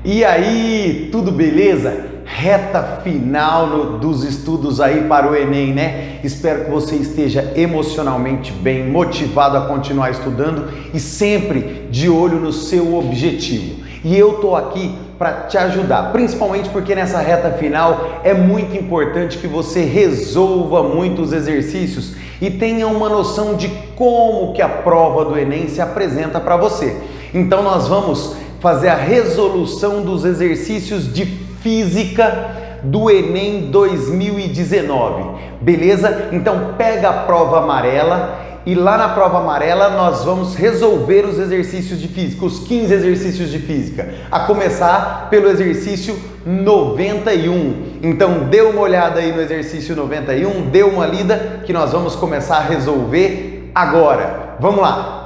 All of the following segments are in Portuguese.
E aí, tudo beleza? Reta final dos estudos aí para o Enem, né? Espero que você esteja emocionalmente bem, motivado a continuar estudando e sempre de olho no seu objetivo. E eu tô aqui para te ajudar, principalmente porque nessa reta final é muito importante que você resolva muitos exercícios e tenha uma noção de como que a prova do Enem se apresenta para você. Então nós vamos fazer a resolução dos exercícios de física do Enem 2019, beleza? Então pega a prova amarela e lá na prova amarela nós vamos resolver os exercícios de física, os 15 exercícios de física, a começar pelo exercício 91. Então dê uma olhada aí no exercício 91, dê uma lida que nós vamos começar a resolver agora. Vamos lá!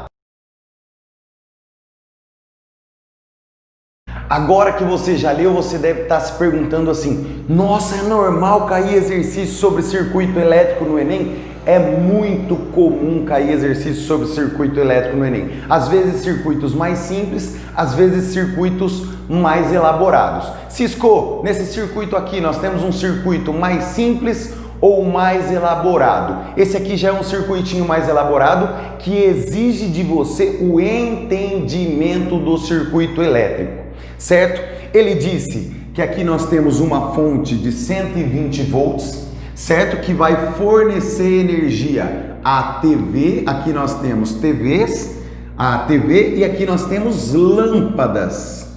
Agora que você já leu, você deve estar se perguntando assim: nossa, é normal cair exercício sobre circuito elétrico no Enem? É muito comum cair exercício sobre circuito elétrico no Enem. Às vezes circuitos mais simples, às vezes circuitos mais elaborados. Cisco, nesse circuito aqui nós temos um circuito mais simples ou mais elaborado. Esse aqui já é um circuitinho mais elaborado que exige de você o entendimento do circuito elétrico. Certo? Ele disse que aqui nós temos uma fonte de 120 volts, certo? Que vai fornecer energia à TV. Aqui nós temos TVs, a TV, e aqui nós temos lâmpadas.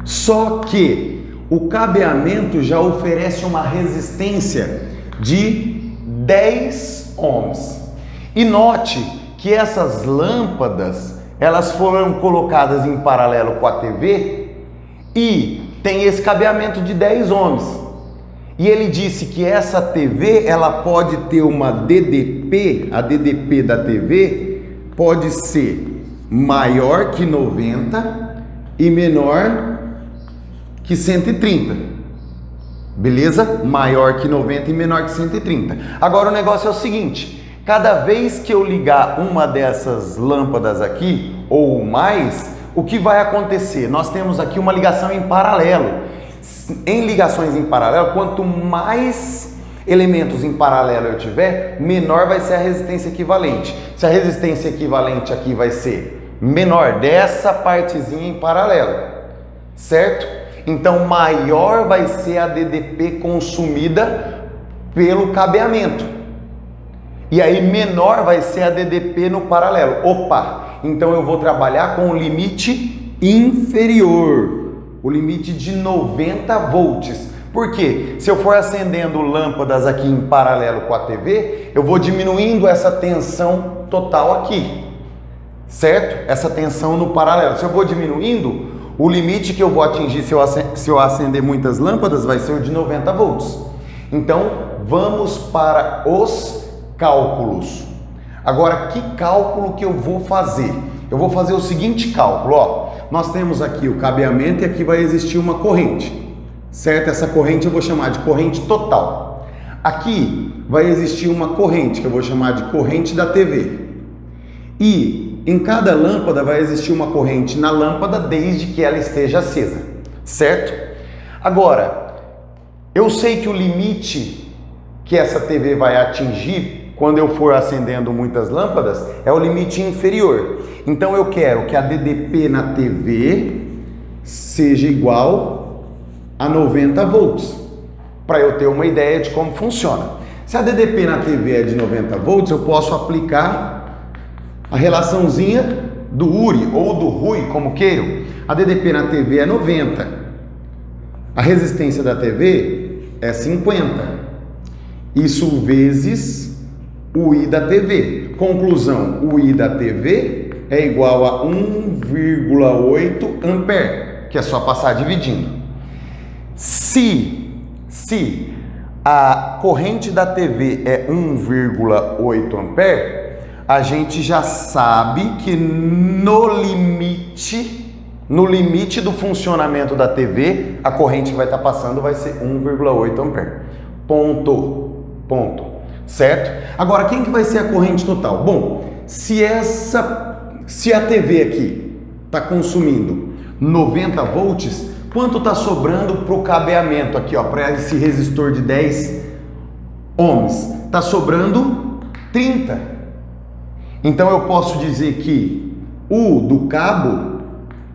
Só que o cabeamento já oferece uma resistência de 10 ohms. E note que essas lâmpadas elas foram colocadas em paralelo com a TV e tem esse cabeamento de 10 ohms. E ele disse que essa TV, ela pode ter uma DDP, a DDP da TV pode ser maior que 90 e menor que 130. Beleza? Maior que 90 e menor que 130. Agora o negócio é o seguinte: cada vez que eu ligar uma dessas lâmpadas aqui, ou mais, o que vai acontecer? Nós temos aqui uma ligação em paralelo. Em ligações em paralelo, quanto mais elementos em paralelo eu tiver, menor vai ser a resistência equivalente. Se a resistência equivalente aqui vai ser menor dessa partezinha em paralelo, certo? Então maior vai ser a DDP consumida pelo cabeamento. E aí menor vai ser a DDP no paralelo. Opa! Então eu vou trabalhar com o limite inferior, o limite de 90 volts. Por quê? Se eu for acendendo lâmpadas aqui em paralelo com a TV, eu vou diminuindo essa tensão total aqui, certo? Essa tensão no paralelo. Se eu vou diminuindo, o limite que eu vou atingir se eu acender muitas lâmpadas vai ser o de 90 volts. Então vamos para os cálculos. Agora, que cálculo que eu vou fazer? Eu vou fazer o seguinte cálculo, ó. Nós temos aqui o cabeamento e aqui vai existir uma corrente, certo? Essa corrente eu vou chamar de corrente total. Aqui vai existir uma corrente que eu vou chamar de corrente da TV. E em cada lâmpada vai existir uma corrente na lâmpada desde que ela esteja acesa, certo? Agora, eu sei que o limite que essa TV vai atingir quando eu for acendendo muitas lâmpadas é o limite inferior. Então eu quero que a DDP na TV seja igual a 90 volts, para eu ter uma ideia de como funciona. Se a DDP na TV é de 90 volts, eu posso aplicar a relaçãozinha do URI ou do RUI, como queiram. A DDP na TV é 90. A resistência da TV é 50. Isso vezes o I da TV. Conclusão, o I da TV é igual a 1,8 ampere, que é só passar dividindo. Se a corrente da TV é 1,8 ampere, a gente já sabe que no limite do funcionamento da TV, a corrente que vai estar passando vai ser 1,8 ampere. Ponto. Certo? Agora, quem que vai ser a corrente total? Bom, se a TV aqui está consumindo 90 volts, quanto está sobrando para o cabeamento aqui, ó, para esse resistor de 10 ohms? Está sobrando 30. Então eu posso dizer que U do cabo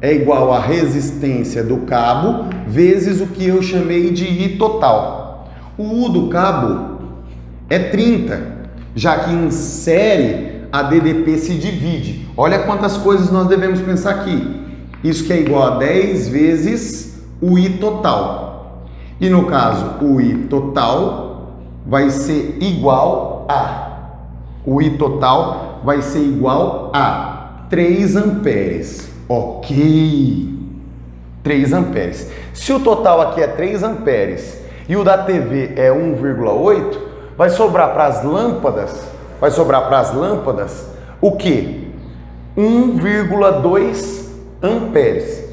é igual à resistência do cabo vezes o que eu chamei de I total. O U do cabo é 30, já que em série a DDP se divide. Olha quantas coisas nós devemos pensar aqui. Isso que é igual a 10 vezes o I total. E no caso, o I total vai ser igual a... O I total vai ser igual a 3 amperes. Ok. 3 amperes. Se o total aqui é 3 amperes e o da TV é 1,8, vai sobrar para as lâmpadas, o quê? 1,2 amperes.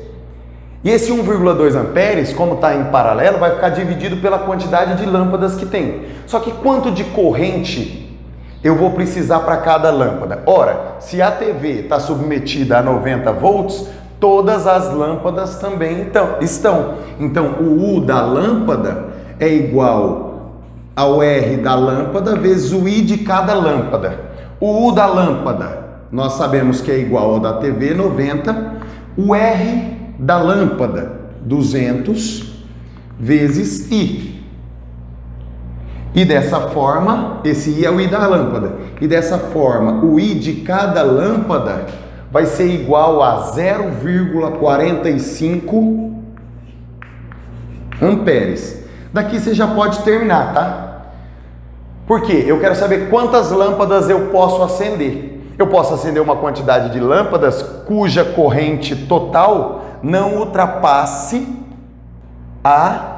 E esse 1,2 amperes, como está em paralelo, vai ficar dividido pela quantidade de lâmpadas que tem. Só que quanto de corrente eu vou precisar para cada lâmpada? Ora, se a TV está submetida a 90 volts, todas as lâmpadas também estão. Então, o U da lâmpada é igual ao R da lâmpada vezes o I de cada lâmpada. O U da lâmpada, nós sabemos que é igual ao da TV, 90. O R da lâmpada, 200 vezes I. E dessa forma, esse I é o I da lâmpada. E dessa forma, o I de cada lâmpada vai ser igual a 0,45 amperes. Daqui você já pode terminar, tá? Por quê? Eu quero saber quantas lâmpadas eu posso acender. Eu posso acender uma quantidade de lâmpadas cuja corrente total não ultrapasse a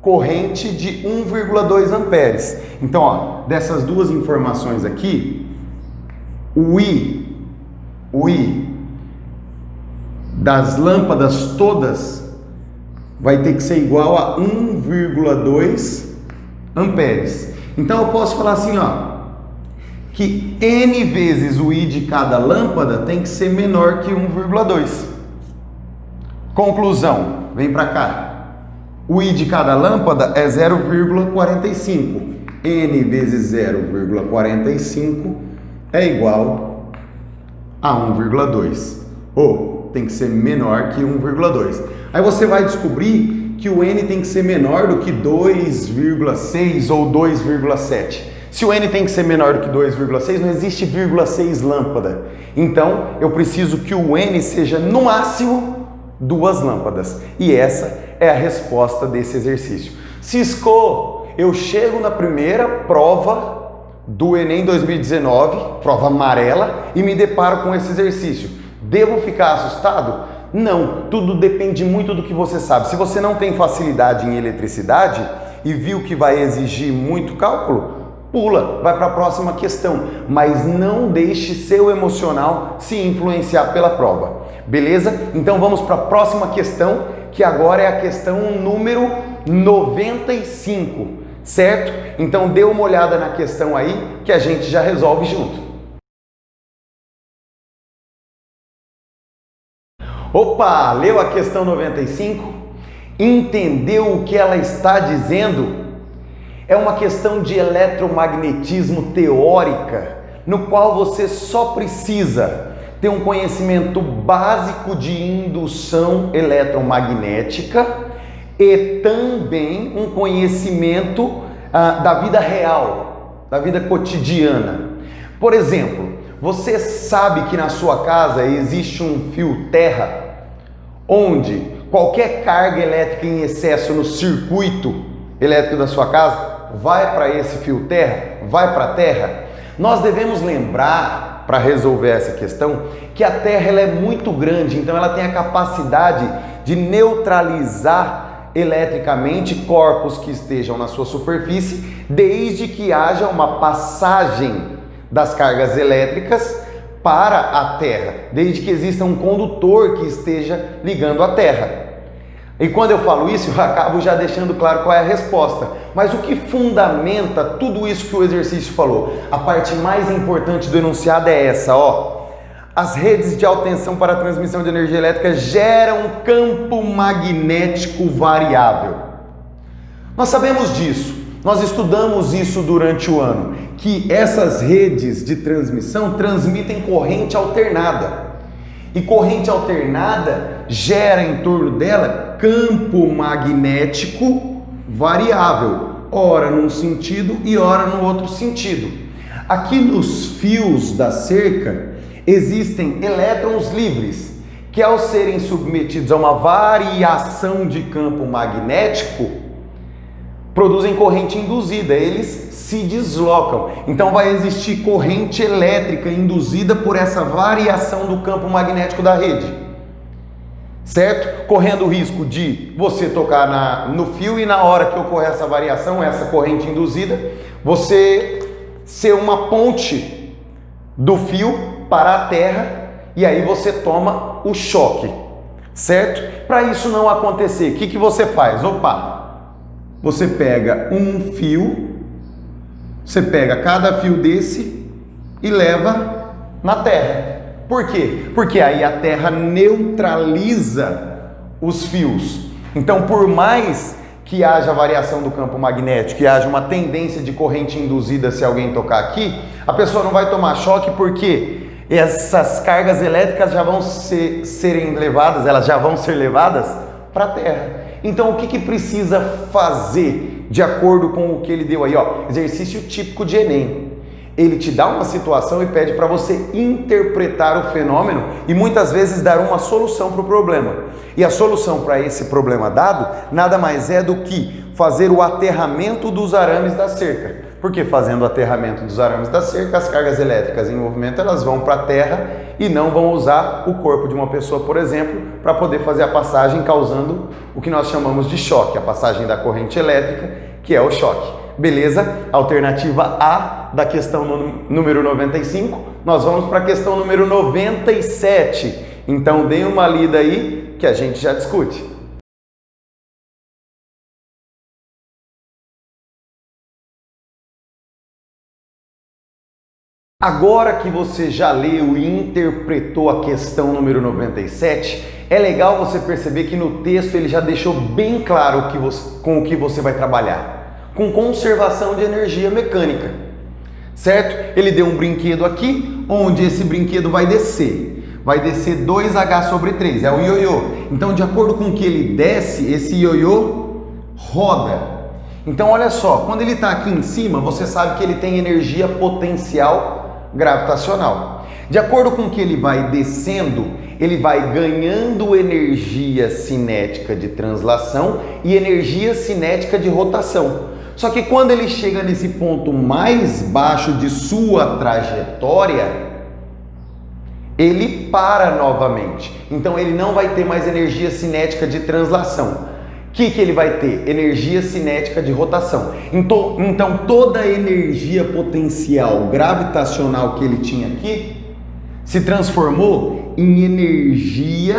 corrente de 1,2 amperes. Então, ó, dessas duas informações aqui, o I das lâmpadas todas vai ter que ser igual a 1,2 amperes. Então eu posso falar assim, ó, que N vezes o I de cada lâmpada tem que ser menor que 1,2. Conclusão, vem para cá. O I de cada lâmpada é 0,45. N vezes 0,45 é igual a 1,2. Ou tem que ser menor que 1,2. Aí você vai descobrir que o N tem que ser menor do que 2,6 ou 2,7. Se o N tem que ser menor do que 2,6, não existe 0,6 lâmpada. Então, eu preciso que o N seja, no máximo, 2 lâmpadas. E essa é a resposta desse exercício. Cisco, eu chego na primeira prova do Enem 2019, prova amarela, e me deparo com esse exercício. Devo ficar assustado? Não, tudo depende muito do que você sabe. Se você não tem facilidade em eletricidade e viu que vai exigir muito cálculo, pula, vai para a próxima questão, mas não deixe seu emocional se influenciar pela prova, beleza? Então vamos para a próxima questão, que agora é a questão número 95, certo? Então dê uma olhada na questão aí que a gente já resolve junto. Opa, leu a questão 95? Entendeu o que ela está dizendo? É uma questão de eletromagnetismo teórica, no qual você só precisa ter um conhecimento básico de indução eletromagnética e também um conhecimento da vida real, da vida cotidiana. Por exemplo, você sabe que na sua casa existe um fio terra, onde qualquer carga elétrica em excesso no circuito elétrico da sua casa vai para esse fio terra, vai para a terra. Nós devemos lembrar, para resolver essa questão, que a Terra ela é muito grande, então ela tem a capacidade de neutralizar eletricamente corpos que estejam na sua superfície, desde que haja uma passagem das cargas elétricas para a Terra, desde que exista um condutor que esteja ligando a Terra. E quando eu falo isso, eu acabo já deixando claro qual é a resposta. Mas o que fundamenta tudo isso que o exercício falou? A parte mais importante do enunciado é essa, ó. As redes de alta tensão para a transmissão de energia elétrica geram campo magnético variável. Nós sabemos disso, nós estudamos isso durante o ano, que essas redes de transmissão transmitem corrente alternada. E corrente alternada gera em torno dela campo magnético variável, ora num sentido e ora no outro sentido. Aqui nos fios da cerca existem elétrons livres, que ao serem submetidos a uma variação de campo magnético, produzem corrente induzida, eles se deslocam. Então vai existir corrente elétrica induzida por essa variação do campo magnético da rede, certo? Correndo o risco de você tocar no fio e na hora que ocorrer essa variação, essa corrente induzida, você ser uma ponte do fio para a terra e aí você toma o choque, certo? Para isso não acontecer, o que você faz? Você pega um fio, você pega cada fio desse e leva na terra. Por quê? Porque aí a terra neutraliza os fios. Então, por mais que haja variação do campo magnético e haja uma tendência de corrente induzida se alguém tocar aqui, a pessoa não vai tomar choque porque essas cargas elétricas já vão ser levadas para a terra. Então o que precisa fazer de acordo com o que ele deu aí? Exercício típico de Enem. Ele te dá uma situação e pede para você interpretar o fenômeno e muitas vezes dar uma solução para o problema. E a solução para esse problema dado nada mais é do que fazer o aterramento dos arames da cerca. Porque fazendo o aterramento dos arames da cerca, as cargas elétricas em movimento elas vão para a terra e não vão usar o corpo de uma pessoa, por exemplo, para poder fazer a passagem, causando o que nós chamamos de choque, a passagem da corrente elétrica, que é o choque. Beleza? Alternativa A da questão número 95. Nós vamos para a questão número 97. Então dê uma lida aí que a gente já discute. Agora que você já leu e interpretou a questão número 97, é legal você perceber que no texto ele já deixou bem claro com o que você vai trabalhar. Com conservação de energia mecânica, certo? Ele deu um brinquedo aqui, onde esse brinquedo vai descer. Vai descer 2H sobre 3, é o ioiô. Então, de acordo com o que ele desce, esse ioiô roda. Então, olha só, quando ele está aqui em cima, você sabe que ele tem energia potencial gravitacional. De acordo com que ele vai descendo, ele vai ganhando energia cinética de translação e energia cinética de rotação. Só que quando ele chega nesse ponto mais baixo de sua trajetória, ele para novamente. Então ele não vai ter mais energia cinética de translação. O que ele vai ter? Energia cinética de rotação. Então toda a energia potencial gravitacional que ele tinha aqui se transformou em energia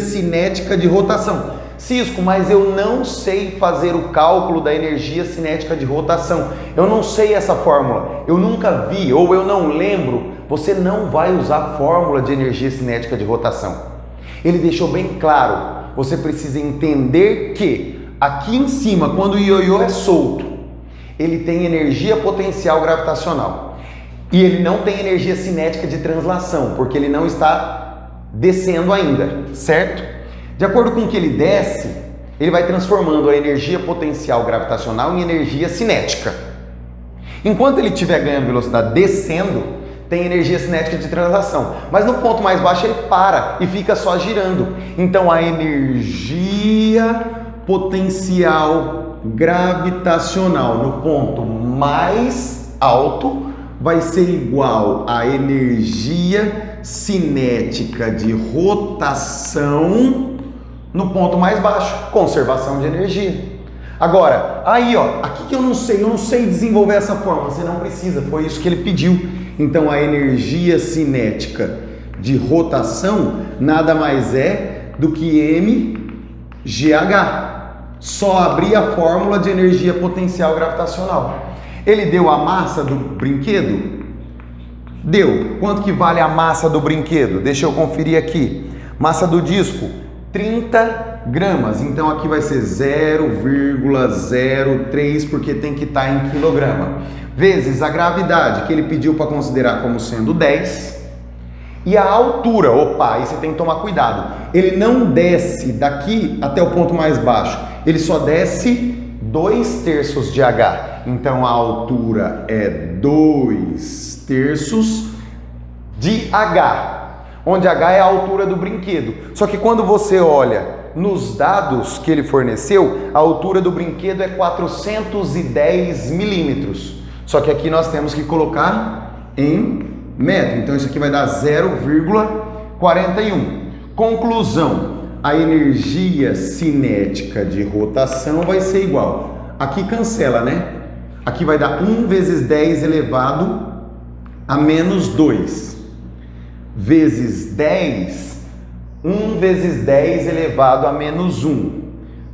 cinética de rotação. Cisco, mas eu não sei fazer o cálculo da energia cinética de rotação. Eu não sei essa fórmula. Eu nunca vi ou eu não lembro. Você não vai usar a fórmula de energia cinética de rotação. Ele deixou bem claro. Você precisa entender que aqui em cima, quando o ioiô é solto, ele tem energia potencial gravitacional e ele não tem energia cinética de translação, porque ele não está descendo ainda, certo? De acordo com o que ele desce, ele vai transformando a energia potencial gravitacional em energia cinética. Enquanto ele estiver ganhando velocidade descendo, tem energia cinética de translação, mas no ponto mais baixo ele para e fica só girando. Então a energia potencial gravitacional no ponto mais alto vai ser igual à energia cinética de rotação no ponto mais baixo, conservação de energia. Agora, aí aqui que eu não sei desenvolver essa fórmula, você não precisa, foi isso que ele pediu. Então a energia cinética de rotação nada mais é do que mgh. Só abrir a fórmula de energia potencial gravitacional. Ele deu a massa do brinquedo Deu. Quanto que vale a massa do brinquedo? Deixa eu conferir aqui. Massa do disco, 30 gramas. Então aqui vai ser 0,03, porque tem que estar em quilograma. Vezes a gravidade, que ele pediu para considerar como sendo 10. E a altura, opa, aí você tem que tomar cuidado. Ele não desce daqui até o ponto mais baixo. Ele só desce 2/3 de H. Então a altura é 2/3 de H. Onde H é a altura do brinquedo. Só que quando você olha nos dados que ele forneceu, a altura do brinquedo é 410 milímetros. Só que aqui nós temos que colocar em metro. Então isso aqui vai dar 0,41. Conclusão: a energia cinética de rotação vai ser igual. Aqui cancela, né? Aqui vai dar 1 vezes 10 elevado a menos 2. Vezes 10, 1 vezes 10 elevado a menos 1,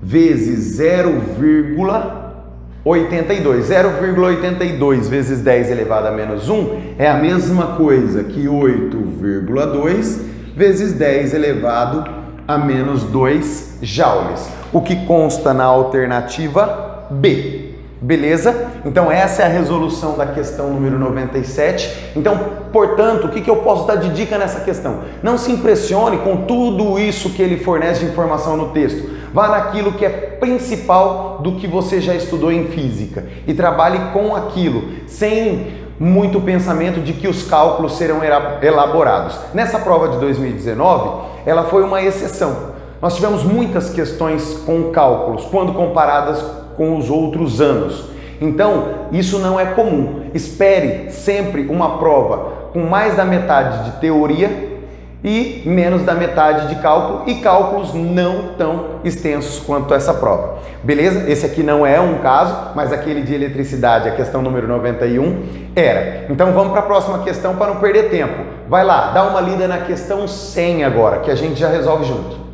vezes 0,82. 0,82 vezes 10 elevado a menos 1 é a mesma coisa que 8,2 vezes 10 elevado a menos 2 joules, o que consta na alternativa B. Beleza? Então essa é a resolução da questão número 97. Então, portanto, o que eu posso dar de dica nessa questão? Não se impressione com tudo isso que ele fornece de informação no texto. Vá naquilo que é principal do que você já estudou em física e trabalhe com aquilo, sem muito pensamento de que os cálculos serão elaborados. Nessa prova de 2019, ela foi uma exceção. Nós tivemos muitas questões com cálculos, quando comparadas com os outros anos. Então, isso não é comum. Espere sempre uma prova com mais da metade de teoria e menos da metade de cálculo, e cálculos não tão extensos quanto essa prova. Beleza? Esse aqui não é um caso, mas aquele de eletricidade, a questão número 91, era. Então vamos para a próxima questão para não perder tempo. Vai lá, dá uma lida na questão 100 agora, que a gente já resolve junto.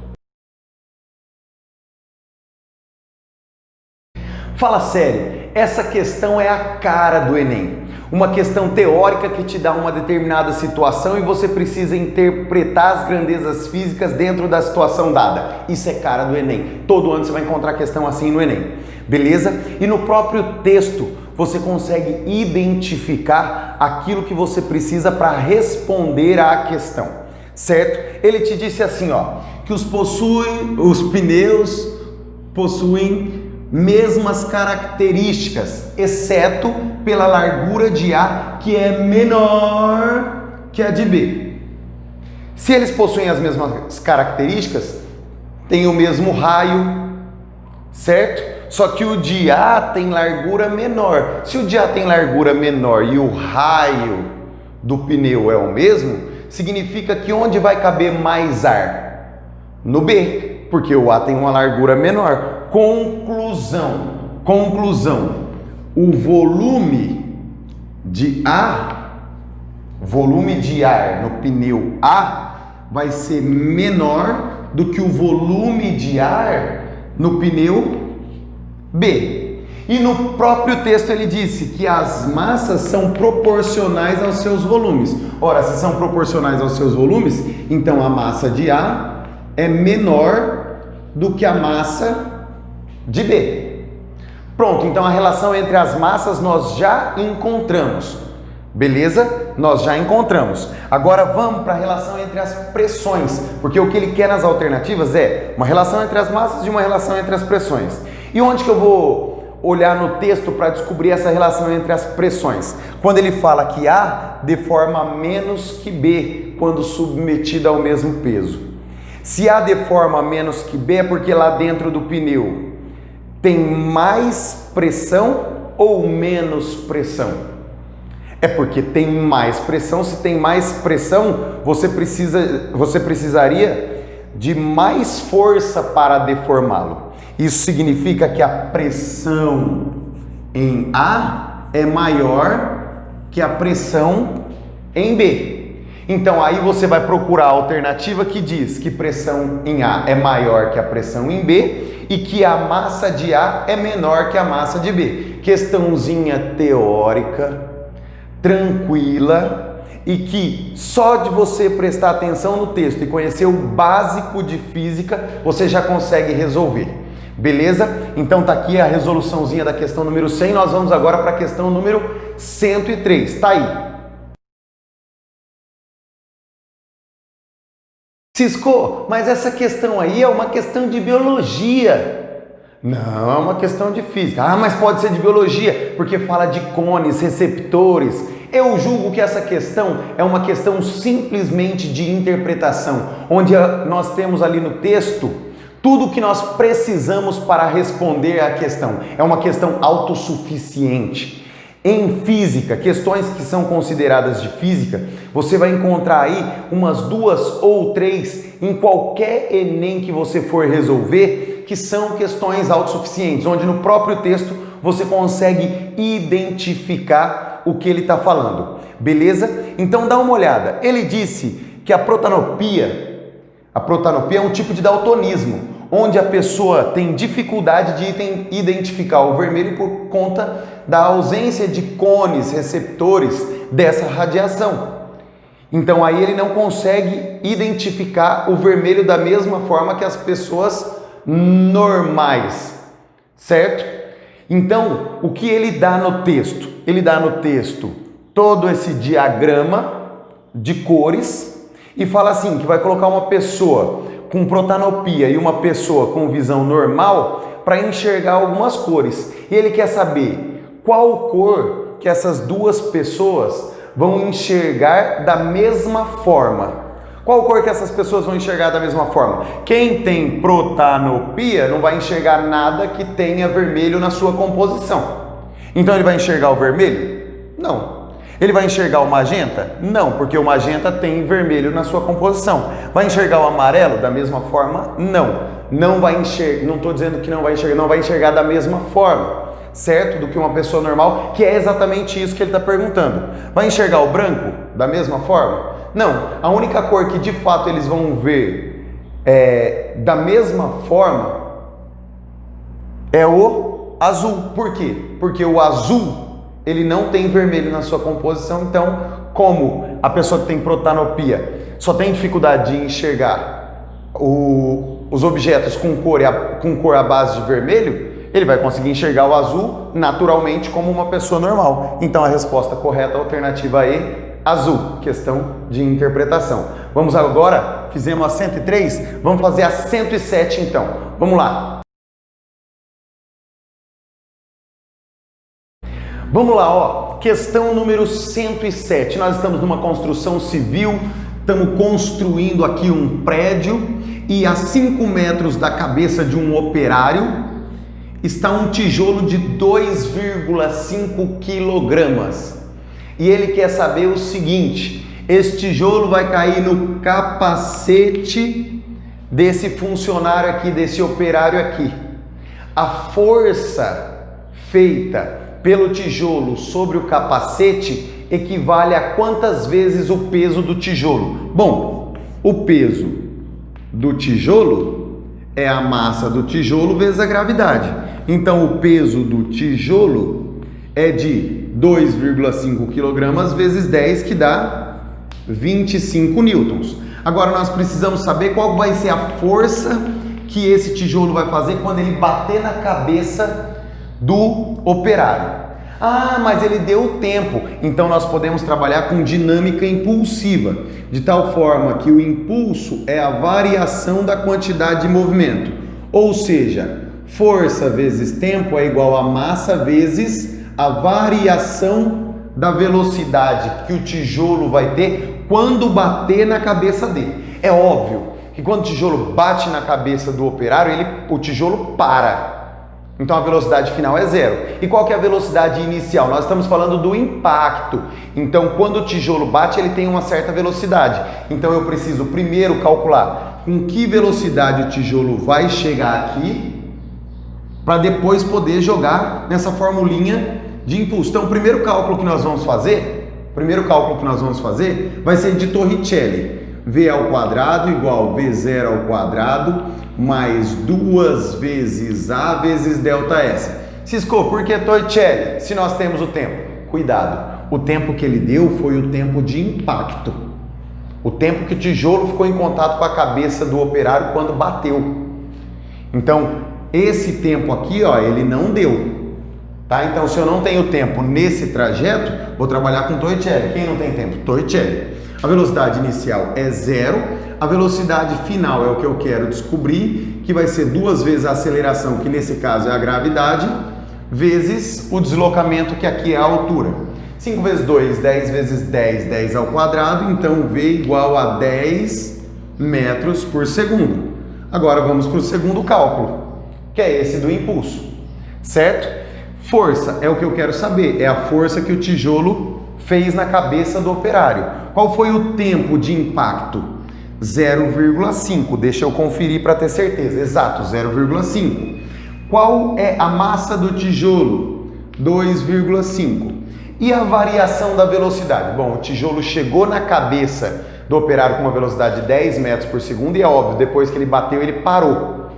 Fala sério, essa questão é a cara do Enem. Uma questão teórica que te dá uma determinada situação e você precisa interpretar as grandezas físicas dentro da situação dada. Isso é cara do Enem. Todo ano você vai encontrar questão assim no Enem. Beleza? E no próprio texto você consegue identificar aquilo que você precisa para responder à questão. Certo? Ele te disse assim, ó, que os pneus possuem mesmas características, exceto pela largura de A, que é menor que a de B. Se eles possuem as mesmas características, tem o mesmo raio, certo? Só que o de A tem largura menor. Se o de A tem largura menor e o raio do pneu é o mesmo, significa que onde vai caber mais ar? No B, porque o A tem uma largura menor. Conclusão, o volume de ar no pneu A vai ser menor do que o volume de ar no pneu B. E no próprio texto ele disse que as massas são proporcionais aos seus volumes. Ora, se são proporcionais aos seus volumes, então a massa de A é menor do que a massa de B. Pronto, então a relação entre as massas nós já encontramos. Beleza? Nós já encontramos. Agora vamos para a relação entre as pressões, porque o que ele quer nas alternativas é uma relação entre as massas e uma relação entre as pressões. E onde que eu vou olhar no texto para descobrir essa relação entre as pressões? Quando ele fala que A deforma menos que B quando submetida ao mesmo peso. Se A deforma menos que B é porque lá dentro do pneu tem mais pressão ou menos pressão? É porque tem mais pressão. Se tem mais pressão, você precisaria de mais força para deformá-lo. Isso significa que a pressão em A é maior que a pressão em B. Então aí você vai procurar a alternativa que diz que pressão em A é maior que a pressão em B e que a massa de A é menor que a massa de B. Questãozinha teórica, tranquila e que só de você prestar atenção no texto e conhecer o básico de física, você já consegue resolver. Beleza? Então tá aqui a resoluçãozinha da questão número 100, nós vamos agora para a questão número 103. Tá aí. Cisco, mas essa questão aí é uma questão de biologia. Não, é uma questão de física. Ah, mas pode ser de biologia, porque fala de cones, receptores. Eu julgo que essa questão é uma questão simplesmente de interpretação, onde nós temos ali no texto tudo o que nós precisamos para responder à questão. É uma questão autossuficiente. Em física, questões que são consideradas de física, você vai encontrar aí umas 2 ou 3 em qualquer Enem que você for resolver, que são questões autossuficientes, onde no próprio texto você consegue identificar o que ele está falando. Beleza? Então dá uma olhada. Ele disse que a protanopia é um tipo de daltonismo, onde a pessoa tem dificuldade de identificar o vermelho por conta da ausência de cones receptores dessa radiação. Então aí ele não consegue identificar o vermelho da mesma forma que as pessoas normais, certo? Então, o que ele dá no texto? Ele dá no texto todo esse diagrama de cores e fala assim, que vai colocar uma pessoa com protanopia e uma pessoa com visão normal para enxergar algumas cores. E ele quer saber qual cor que essas duas pessoas vão enxergar da mesma forma. Qual cor que essas pessoas vão enxergar da mesma forma? Quem tem protanopia não vai enxergar nada que tenha vermelho na sua composição. Então ele vai enxergar o vermelho? Não. Ele vai enxergar o magenta? Não, porque o magenta tem vermelho na sua composição. Vai enxergar o amarelo da mesma forma? Não. Não vai enxergar, não estou dizendo que não vai enxergar da mesma forma, certo? Do que uma pessoa normal, que é exatamente isso que ele está perguntando. Vai enxergar o branco da mesma forma? Não. A única cor que de fato eles vão ver da mesma forma é o azul. Por quê? Porque o azul ele não tem vermelho na sua composição, então, como a pessoa que tem protanopia só tem dificuldade de enxergar os objetos com cor à base de vermelho, ele vai conseguir enxergar o azul naturalmente como uma pessoa normal. Então a resposta correta, a alternativa E, azul, questão de interpretação. Vamos agora, fizemos a 103, vamos fazer a 107 então. Vamos lá. Vamos lá, ó. Questão número 107. Nós estamos numa construção civil, estamos construindo aqui um prédio e a 5 metros da cabeça de um operário está um tijolo de 2,5 quilogramas. E ele quer saber o seguinte: esse tijolo vai cair no capacete desse funcionário aqui, desse operário aqui. A força feita pelo tijolo sobre o capacete equivale a quantas vezes o peso do tijolo? Bom, o peso do tijolo é a massa do tijolo vezes a gravidade. Então, o peso do tijolo é de 2,5 kg vezes 10, que dá 25 newtons. Agora, nós precisamos saber qual vai ser a força que esse tijolo vai fazer quando ele bater na cabeça do operário. Ah, mas ele deu tempo. Então nós podemos trabalhar com dinâmica impulsiva, de tal forma que o impulso é a variação da quantidade de movimento. Ou seja, força vezes tempo é igual a massa vezes a variação da velocidade que o tijolo vai ter quando bater na cabeça dele. É óbvio que quando o tijolo bate na cabeça do operário, o tijolo para. Então a velocidade final é 0. E qual que é a velocidade inicial? Nós estamos falando do impacto. Então quando o tijolo bate, ele tem uma certa velocidade. Então eu preciso primeiro calcular com que velocidade o tijolo vai chegar aqui, para depois poder jogar nessa formulinha de impulso. Então o primeiro cálculo que nós vamos fazer vai ser de Torricelli. V ao quadrado igual V0 ao quadrado mais 2 vezes A vezes ΔS. Cisco, por que Torricelli? Se nós temos o tempo. Cuidado, o tempo que ele deu foi o tempo de impacto. O tempo que o tijolo ficou em contato com a cabeça do operário quando bateu. Então, esse tempo aqui, ó, ele não deu. Tá? Então, se eu não tenho tempo nesse trajeto, vou trabalhar com Torricelli. Quem não tem tempo? Torricelli. A velocidade inicial é 0, a velocidade final é o que eu quero descobrir, que vai ser 2 vezes a aceleração, que nesse caso é a gravidade, vezes o deslocamento, que aqui é a altura. 5 vezes 2, 10 vezes 10, 10 ao quadrado, então V igual a 10 metros por segundo. Agora vamos para o segundo cálculo, que é esse do impulso, certo? Força é o que eu quero saber, é a força que o tijolo fez na cabeça do operário. Qual foi o tempo de impacto? 0,5, deixa eu conferir para ter certeza, exato, 0,5. Qual é a massa do tijolo? 2,5. E a variação da velocidade? Bom, o tijolo chegou na cabeça do operário com uma velocidade de 10 metros por segundo e é óbvio, depois que ele bateu, ele parou.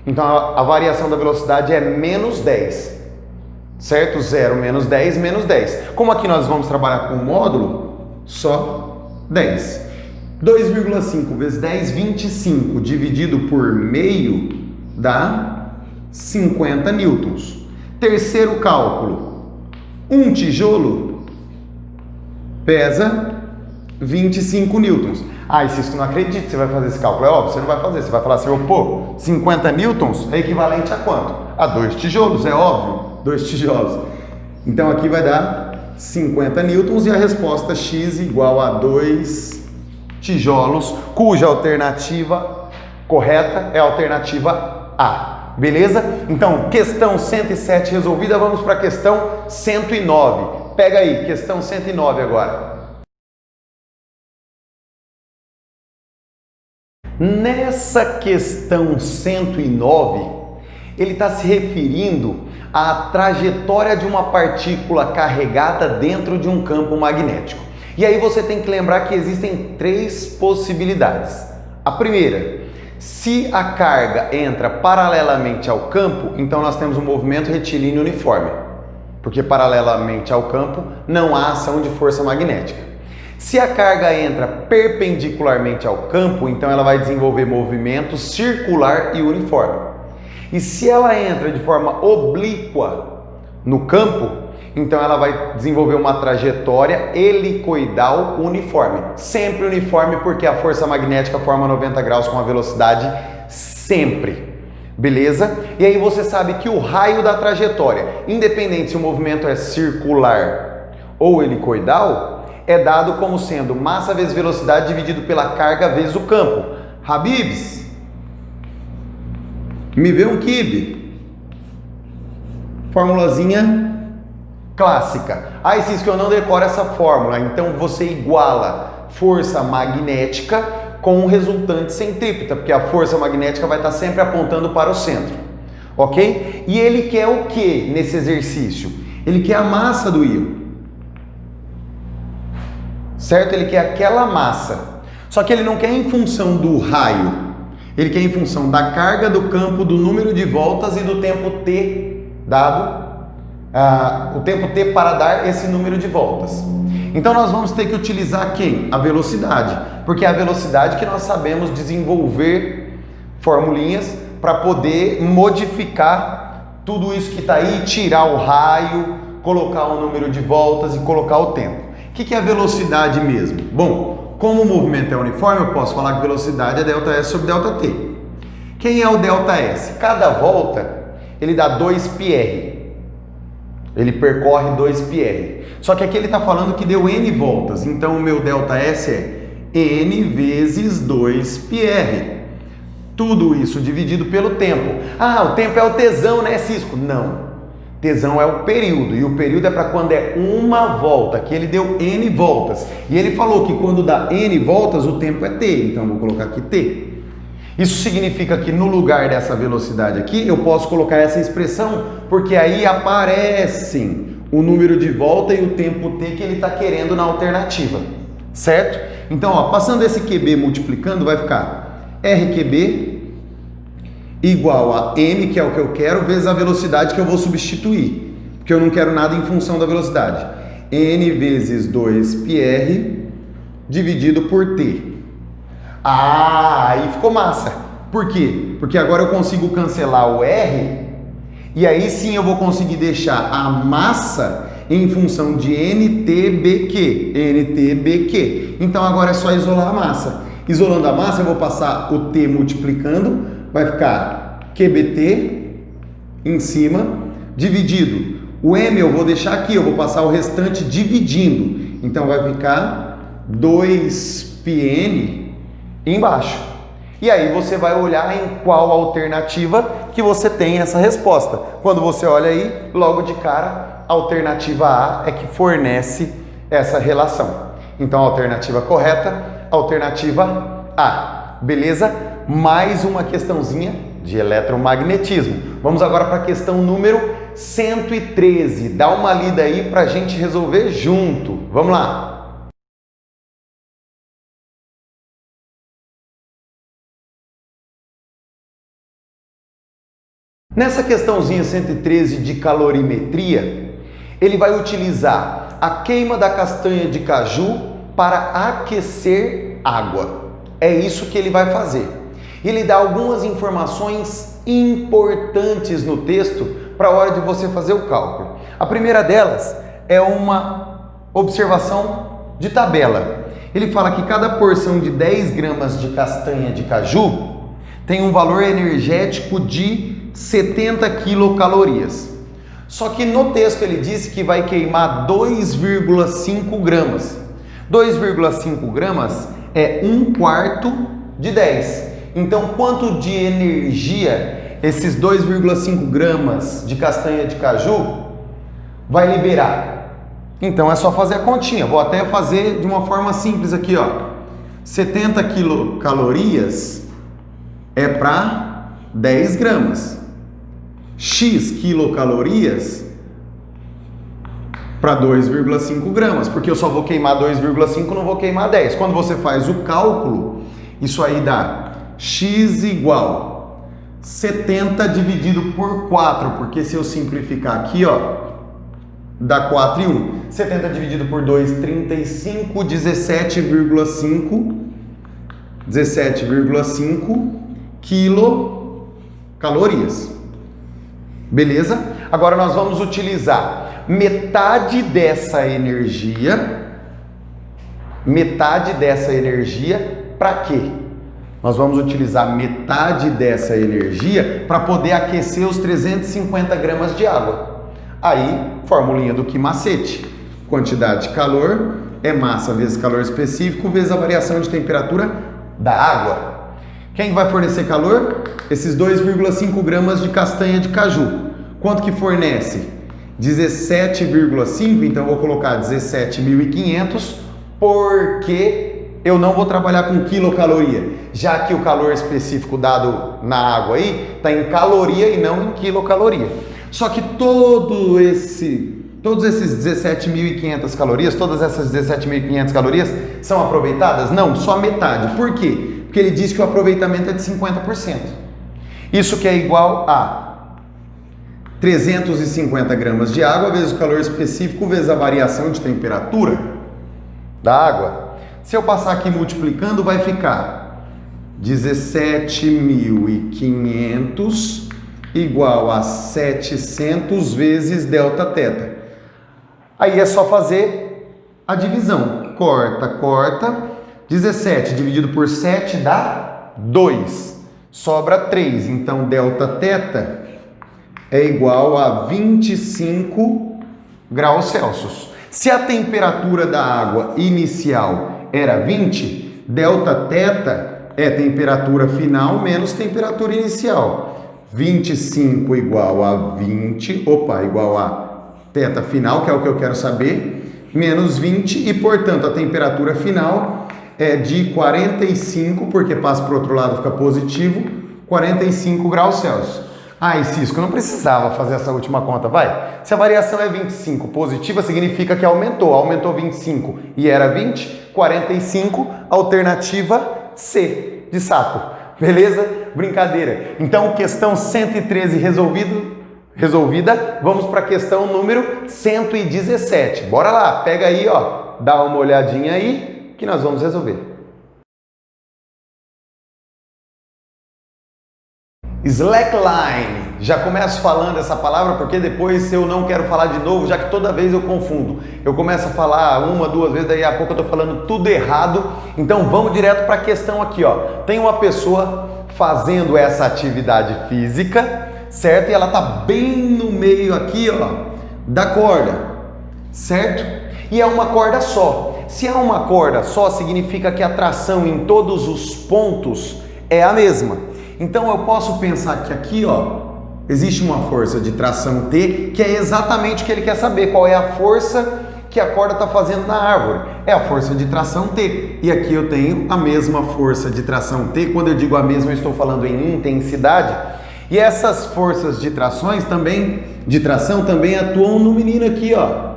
Então a variação da velocidade é menos 10, certo? 0 menos 10, menos 10. Como aqui nós vamos trabalhar com o módulo, só 10. 2,5 vezes 10, 25, dividido por meio, dá 50 newtons. Terceiro cálculo. Um tijolo pesa 25 newtons. Ah, e se você não acredita que você vai fazer esse cálculo, é óbvio, você não vai fazer. Você vai falar assim, pô, 50 newtons é equivalente a quanto? A 2 tijolos, é óbvio, 2 tijolos. Então aqui vai dar 50 newtons e a resposta X igual a 2 tijolos, cuja alternativa correta é a alternativa A. Beleza? Então, questão 107 resolvida, vamos para a questão 109. Pega aí, questão 109 agora. Nessa questão 109, ele está se referindo à trajetória de uma partícula carregada dentro de um campo magnético. E aí você tem que lembrar que existem 3 possibilidades. A primeira, se a carga entra paralelamente ao campo, então nós temos um movimento retilíneo uniforme, porque paralelamente ao campo não há ação de força magnética. Se a carga entra perpendicularmente ao campo, então ela vai desenvolver movimento circular e uniforme. E se ela entra de forma oblíqua no campo, então ela vai desenvolver uma trajetória helicoidal uniforme. Sempre uniforme porque a força magnética forma 90 graus com a velocidade sempre. Beleza? E aí você sabe que o raio da trajetória, independente se o movimento é circular ou helicoidal, é dado como sendo massa vezes velocidade dividido pela carga vezes o campo. Habibs, me vê um kibe. Formulazinha clássica. Ah, Cis, que eu não decoro essa fórmula. Então você iguala força magnética com o resultante centrípeta, porque a força magnética vai estar sempre apontando para o centro. Ok? E ele quer o que nesse exercício? Ele quer a massa do íon. Certo? Ele quer aquela massa. Só que ele não quer em função do raio. Ele quer em função da carga do campo, do número de voltas e do tempo t dado. O tempo t para dar esse número de voltas. Então nós vamos ter que utilizar quem? A velocidade, porque é a velocidade que nós sabemos desenvolver formulinhas para poder modificar tudo isso que está aí, tirar o raio, colocar o número de voltas e colocar o tempo. O que é a velocidade mesmo? Bom, como o movimento é uniforme, eu posso falar que velocidade é ΔS sobre ΔT. Quem é o ΔS? Cada volta ele dá 2 πr. Ele percorre 2 πr. Só que aqui ele está falando que deu n voltas. Então o meu ΔS é n vezes 2 πr. Tudo isso dividido pelo tempo. Ah, o tempo é o tesão, né, Cisco? Não. Tesão é o período. E o período é para quando é uma volta. Aqui ele deu n voltas. E ele falou que quando dá n voltas, o tempo é t. Então eu vou colocar aqui t. Isso significa que no lugar dessa velocidade aqui, eu posso colocar essa expressão, porque aí aparecem o número de volta e o tempo t que ele está querendo na alternativa, certo? Então, ó, passando esse QB multiplicando, vai ficar RQB igual a m, que é o que eu quero, vezes a velocidade que eu vou substituir, porque eu não quero nada em função da velocidade. N vezes 2πr dividido por T. Ah, aí ficou massa. Por quê? Porque agora eu consigo cancelar o R e aí sim eu vou conseguir deixar a massa em função de NTBQ. NTBQ. Então agora é só isolar a massa. Isolando a massa, eu vou passar o T multiplicando, vai ficar QBT em cima, dividido. O M eu vou deixar aqui, eu vou passar o restante dividindo. Então vai ficar 2πn embaixo. E aí você vai olhar em qual alternativa que você tem essa resposta. Quando você olha aí, logo de cara, a alternativa A é que fornece essa relação. Então a alternativa correta, alternativa A. Beleza? Mais uma questãozinha de eletromagnetismo. Vamos agora para a questão número 113. Dá uma lida aí para a gente resolver junto. Vamos lá. Nessa questãozinha 113 de calorimetria, ele vai utilizar a queima da castanha de caju para aquecer água. É isso que ele vai fazer. Ele dá algumas informações importantes no texto para a hora de você fazer o cálculo. A primeira delas é uma observação de tabela. Ele fala que cada porção de 10 gramas de castanha de caju tem um valor energético de 70 quilocalorias. Só que no texto ele disse que vai queimar 2,5 gramas. 2,5 gramas é 1/4 de 10. Então, quanto de energia esses 2,5 gramas de castanha de caju vai liberar? Então, é só fazer a continha. Vou até fazer de uma forma simples aqui, ó. 70 quilocalorias é para 10 gramas. X quilocalorias para 2,5 gramas, porque eu só vou queimar 2,5, não vou queimar 10. Quando você faz o cálculo, isso aí dá X igual 70 dividido por 4, porque se eu simplificar aqui, ó, dá 4 e 1. 70 dividido por 2, 35, 17,5 quilocalorias. Beleza? Agora nós vamos utilizar metade dessa energia para quê? Nós vamos utilizar metade dessa energia para poder aquecer os 350 gramas de água. Aí, formulinha do que macete. Quantidade de calor é massa vezes calor específico vezes a variação de temperatura da água. Quem vai fornecer calor? Esses 2,5 gramas de castanha de caju. Quanto que fornece? 17,5, então eu vou colocar 17.500, porque eu não vou trabalhar com quilocaloria, já que o calor específico dado na água aí está em caloria e não em quilocaloria. Só que todos esses 17.500 calorias, todas essas 17.500 calorias são aproveitadas? Não, só metade. Por quê? Porque ele diz que o aproveitamento é de 50%. Isso que é igual a 350 gramas de água vezes o calor específico vezes a variação de temperatura da água. Se eu passar aqui multiplicando, vai ficar 17.500 igual a 700 vezes delta-teta. Aí é só fazer a divisão. Corta. 17 dividido por 7 dá 2. Sobra 3. Então, delta-teta é igual a 25 graus Celsius. Se a temperatura da água inicial era 20, delta-teta é temperatura final menos temperatura inicial. 25 igual a 20, igual a teta final, que é o que eu quero saber, menos 20, e portanto a temperatura final é de 45, porque passa para o outro lado, fica positivo, 45 graus Celsius. Ai, Cisco, não precisava fazer essa última conta, vai. Se a variação é 25 positiva, significa que aumentou 25 e era 20, 45, alternativa C, de saco. Beleza? Brincadeira. Então, questão 113 Resolvida? Vamos para a questão número 117. Bora lá, pega aí, ó, dá uma olhadinha aí que nós vamos resolver. Slackline. Já começo falando essa palavra porque depois eu não quero falar de novo, já que toda vez eu confundo. Eu começo a falar uma, duas vezes, daí a pouco eu tô falando tudo errado. Então vamos direto para a questão aqui, ó. Tem uma pessoa fazendo essa atividade física, certo? E ela tá bem no meio aqui, ó, da corda, certo? E é uma corda só. Se é uma corda só, significa que a tração em todos os pontos é a mesma. Então eu posso pensar que aqui, ó, existe uma força de tração T, que é exatamente o que ele quer saber, qual é a força que a corda está fazendo na árvore. É a força de tração T. E aqui eu tenho a mesma força de tração T. Quando eu digo a mesma, eu estou falando em intensidade. E essas forças de tração também atuam no menino aqui, ó.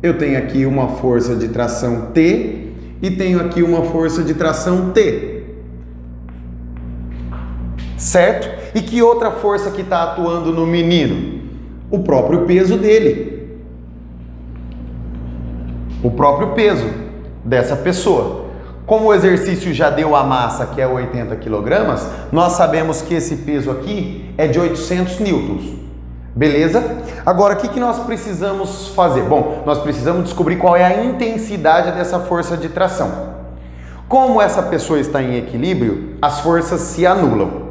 Eu tenho aqui uma força de tração T e tenho aqui uma força de tração T. Certo? E que outra força que está atuando no menino? O próprio peso dele. O próprio peso dessa pessoa. Como o exercício já deu a massa, que é 80 kg, nós sabemos que esse peso aqui é de 800 newtons. Beleza? Agora, o que nós precisamos fazer? Bom, nós precisamos descobrir qual é a intensidade dessa força de tração. Como essa pessoa está em equilíbrio, as forças se anulam.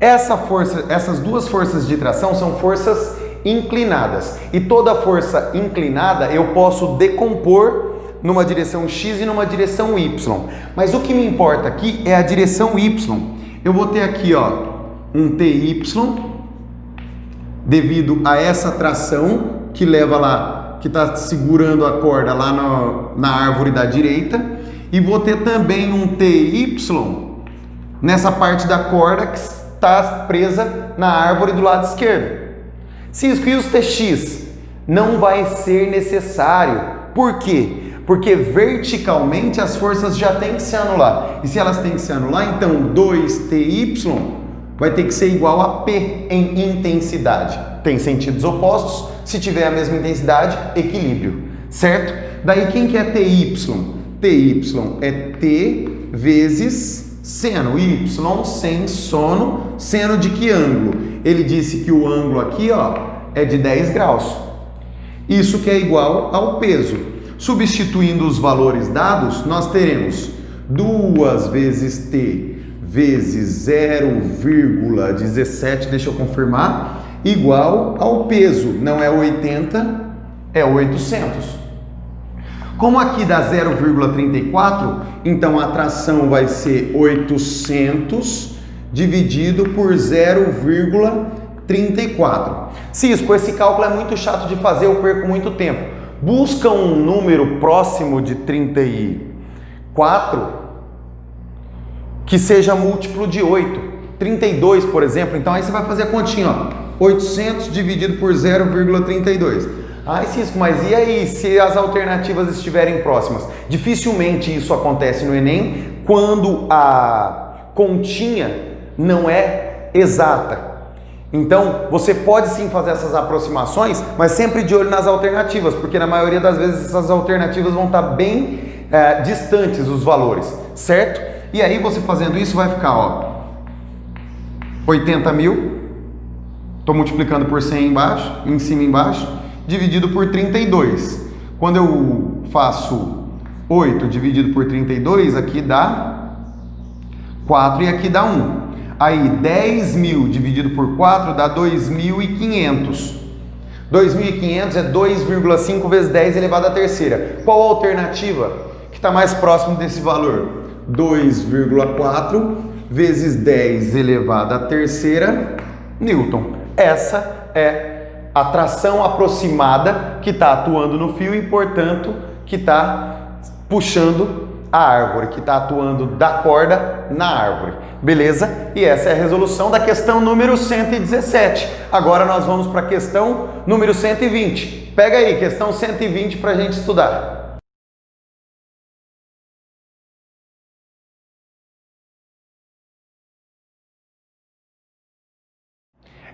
Essas duas forças de tração são forças inclinadas. E toda força inclinada eu posso decompor numa direção X e numa direção Y. Mas o que me importa aqui é a direção Y. Eu vou ter aqui, ó, um TY devido a essa tração que leva lá, que está segurando a corda lá na árvore da direita. E vou ter também um TY nessa parte da corda que está presa na árvore do lado esquerdo. Cisco, e os TX? Não vai ser necessário. Por quê? Porque verticalmente as forças já têm que se anular. E se elas têm que se anular, então 2TY vai ter que ser igual a P em intensidade. Tem sentidos opostos. Se tiver a mesma intensidade, equilíbrio. Certo? Daí quem que é TY? TY é T vezes seno, Y sem sono, seno de que ângulo? Ele disse que o ângulo aqui, ó, é de 10 graus. Isso que é igual ao peso. Substituindo os valores dados, nós teremos 2 vezes T vezes 0,17, deixa eu confirmar, igual ao peso. Não é 80, é 800. Como aqui dá 0,34, então a tração vai ser 800 dividido por 0,34. Cisco, esse cálculo é muito chato de fazer, eu perco muito tempo. Busca um número próximo de 34 que seja múltiplo de 8. 32, por exemplo. Então aí você vai fazer a continha, ó. 800 dividido por 0,32. Ai, Cisco, mas e aí se as alternativas estiverem próximas? Dificilmente isso acontece no Enem quando a continha não é exata. Então, você pode sim fazer essas aproximações, mas sempre de olho nas alternativas, porque na maioria das vezes essas alternativas vão estar bem distantes os valores, certo? E aí você fazendo isso vai ficar, ó, 80 mil, estou multiplicando por 100 embaixo, em cima e embaixo, dividido por 32. Quando eu faço 8 dividido por 32, aqui dá 4 e aqui dá 1. Aí 10 mil dividido por 4 dá 2.500. 2.500 é 2,5 vezes 10 elevado à terceira. Qual a alternativa que está mais próximo desse valor? 2,4 vezes 10 elevado à terceira Newton. Essa é a tração aproximada que está atuando no fio e, portanto, que está puxando a árvore, que está atuando da corda na árvore. Beleza? E essa é a resolução da questão número 117. Agora nós vamos para a questão número 120. Pega aí, questão 120 para a gente estudar.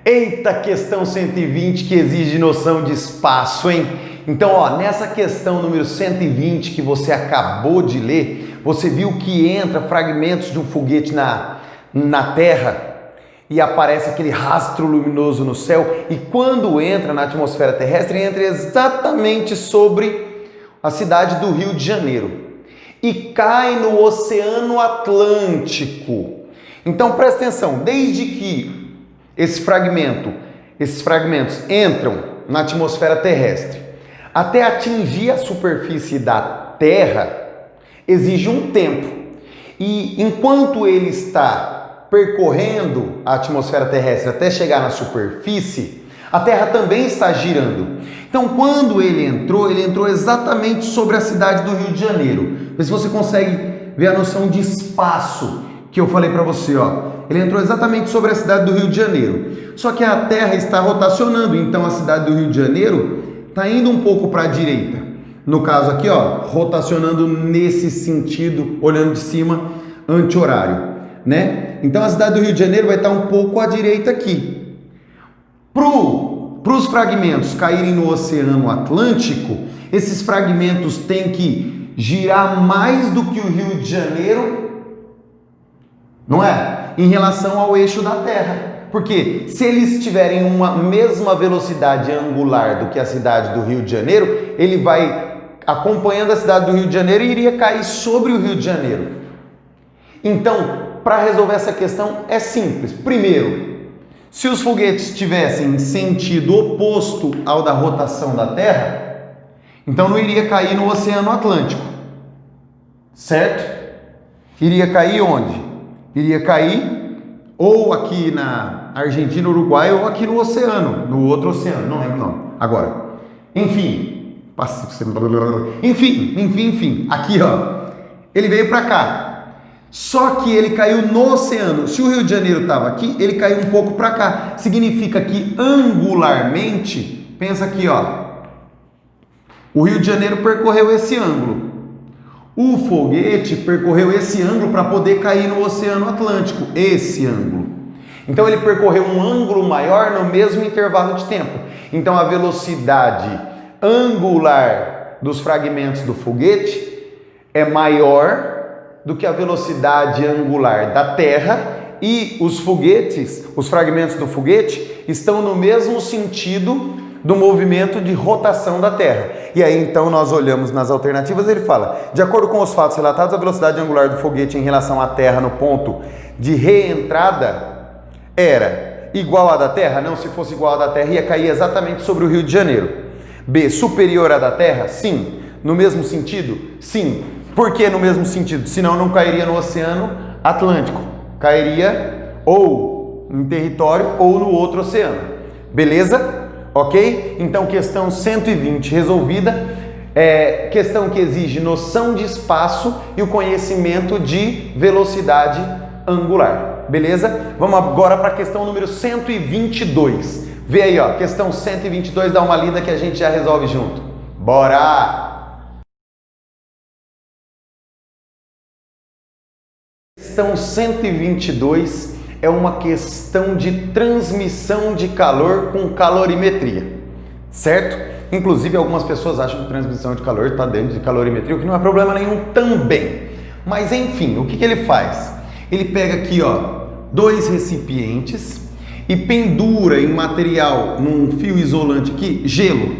Eita, questão 120 que exige noção de espaço, hein? Então, ó, nessa questão número 120 que você acabou de ler, você viu que entra fragmentos de um foguete na Terra e aparece aquele rastro luminoso no céu, e quando entra na atmosfera terrestre, entra exatamente sobre a cidade do Rio de Janeiro e cai no Oceano Atlântico. Então presta atenção, desde que esses fragmentos entram na atmosfera terrestre até atingir a superfície da Terra, exige um tempo. E enquanto ele está percorrendo a atmosfera terrestre até chegar na superfície, a Terra também está girando. Então, quando ele entrou exatamente sobre a cidade do Rio de Janeiro. Vê se você consegue ver a noção de espaço que eu falei para você, ó. Ele entrou exatamente sobre a cidade do Rio de Janeiro. Só que a Terra está rotacionando, então a cidade do Rio de Janeiro está indo um pouco para a direita. No caso aqui, ó, rotacionando nesse sentido, olhando de cima, anti-horário, né? Então a cidade do Rio de Janeiro vai estar um pouco à direita aqui. Para os fragmentos caírem no Oceano Atlântico, esses fragmentos têm que girar mais do que o Rio de Janeiro, não é? Em relação ao eixo da Terra. Porque se eles tiverem uma mesma velocidade angular do que a cidade do Rio de Janeiro, ele vai acompanhando a cidade do Rio de Janeiro e iria cair sobre o Rio de Janeiro. Então, para resolver essa questão é simples. Primeiro, se os foguetes tivessem sentido oposto ao da rotação da Terra, então não iria cair no Oceano Atlântico, certo? Iria cair onde? Iria cair ou aqui na Argentina, Uruguai, ou aqui no oceano, no outro oceano, não lembro não. Agora, enfim, aqui ó, ele veio para cá, só que ele caiu no oceano. Se o Rio de Janeiro estava aqui, ele caiu um pouco para cá, significa que angularmente, pensa aqui ó, o Rio de Janeiro percorreu esse ângulo, o foguete percorreu esse ângulo para poder cair no Oceano Atlântico, esse ângulo. Então ele percorreu um ângulo maior no mesmo intervalo de tempo. Então a velocidade angular dos fragmentos do foguete é maior do que a velocidade angular da Terra, e os fragmentos do foguete estão no mesmo sentido do movimento de rotação da Terra. E aí então nós olhamos nas alternativas, ele fala: de acordo com os fatos relatados, a velocidade angular do foguete em relação à Terra no ponto de reentrada era igual à da Terra? Não, se fosse igual à da Terra ia cair exatamente sobre o Rio de Janeiro. B, superior à da Terra? Sim. No mesmo sentido? Sim. Por que no mesmo sentido? Senão não cairia no Oceano Atlântico, cairia ou em território ou no outro oceano. Beleza? Ok? Então, questão 120 resolvida. Questão que exige noção de espaço e o conhecimento de velocidade angular. Beleza? Vamos agora para a questão número 122. Vê aí, ó, questão 122, dá uma lida que a gente já resolve junto. Bora! Questão 122 é uma questão de transmissão de calor com calorimetria, certo? Inclusive algumas pessoas acham que transmissão de calor está dentro de calorimetria, o que não é problema nenhum também. Mas enfim, o que ele faz? Ele pega aqui, ó, dois recipientes e pendura em material, num fio isolante aqui, gelo,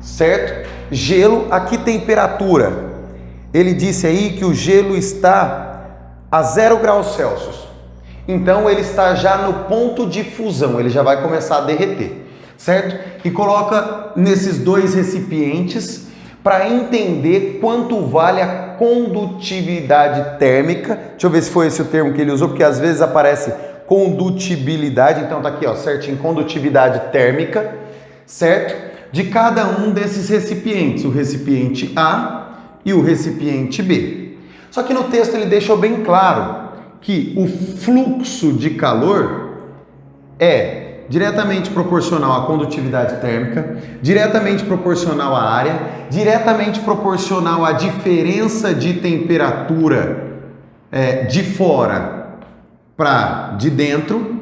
certo? Gelo, aqui temperatura. Ele disse aí que o gelo está a 0 graus Celsius. Então ele está já no ponto de fusão, ele já vai começar a derreter, certo? E coloca nesses dois recipientes para entender quanto vale a condutividade térmica. Deixa eu ver se foi esse o termo que ele usou, porque às vezes aparece condutibilidade, então tá aqui, ó, certinho, condutividade térmica, certo? De cada um desses recipientes, o recipiente A e o recipiente B. Só que no texto ele deixou bem claro que o fluxo de calor é diretamente proporcional à condutividade térmica, diretamente proporcional à área, diretamente proporcional à diferença de temperatura de fora para de dentro,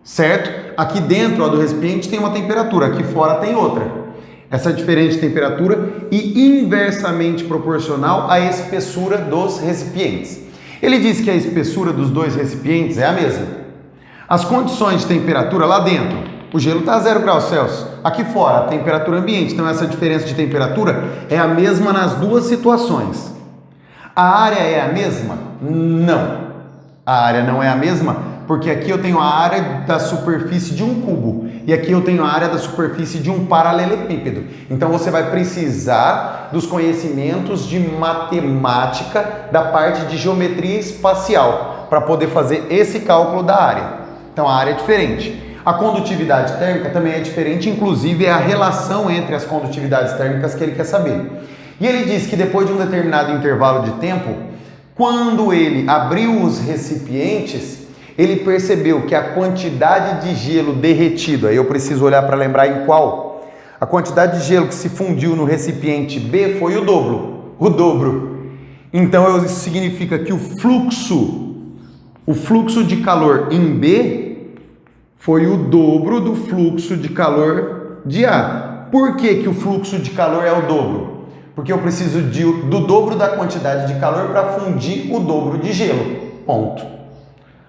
certo? Aqui dentro ó, do recipiente tem uma temperatura, aqui fora tem outra. Essa diferente temperatura e inversamente proporcional à espessura dos recipientes. Ele diz que a espessura dos dois recipientes é a mesma. As condições de temperatura lá dentro, o gelo está a 0 graus Celsius. Aqui fora, a temperatura ambiente. Então, essa diferença de temperatura é a mesma nas duas situações. A área é a mesma? Não. A área não é a mesma porque aqui eu tenho a área da superfície de um cubo e aqui eu tenho a área da superfície de um paralelepípedo. Então você vai precisar dos conhecimentos de matemática da parte de geometria espacial para poder fazer esse cálculo da área. Então a área é diferente. A condutividade térmica também é diferente, inclusive é a relação entre as condutividades térmicas que ele quer saber. E ele diz que depois de um determinado intervalo de tempo, quando ele abriu os recipientes, ele percebeu que a quantidade de gelo derretido, aí eu preciso olhar para lembrar em qual, a quantidade de gelo que se fundiu no recipiente B foi o dobro. Então isso significa que o fluxo de calor em B foi o dobro do fluxo de calor de A. Por que o fluxo de calor é o dobro? Porque eu preciso do dobro da quantidade de calor para fundir o dobro de gelo. Ponto.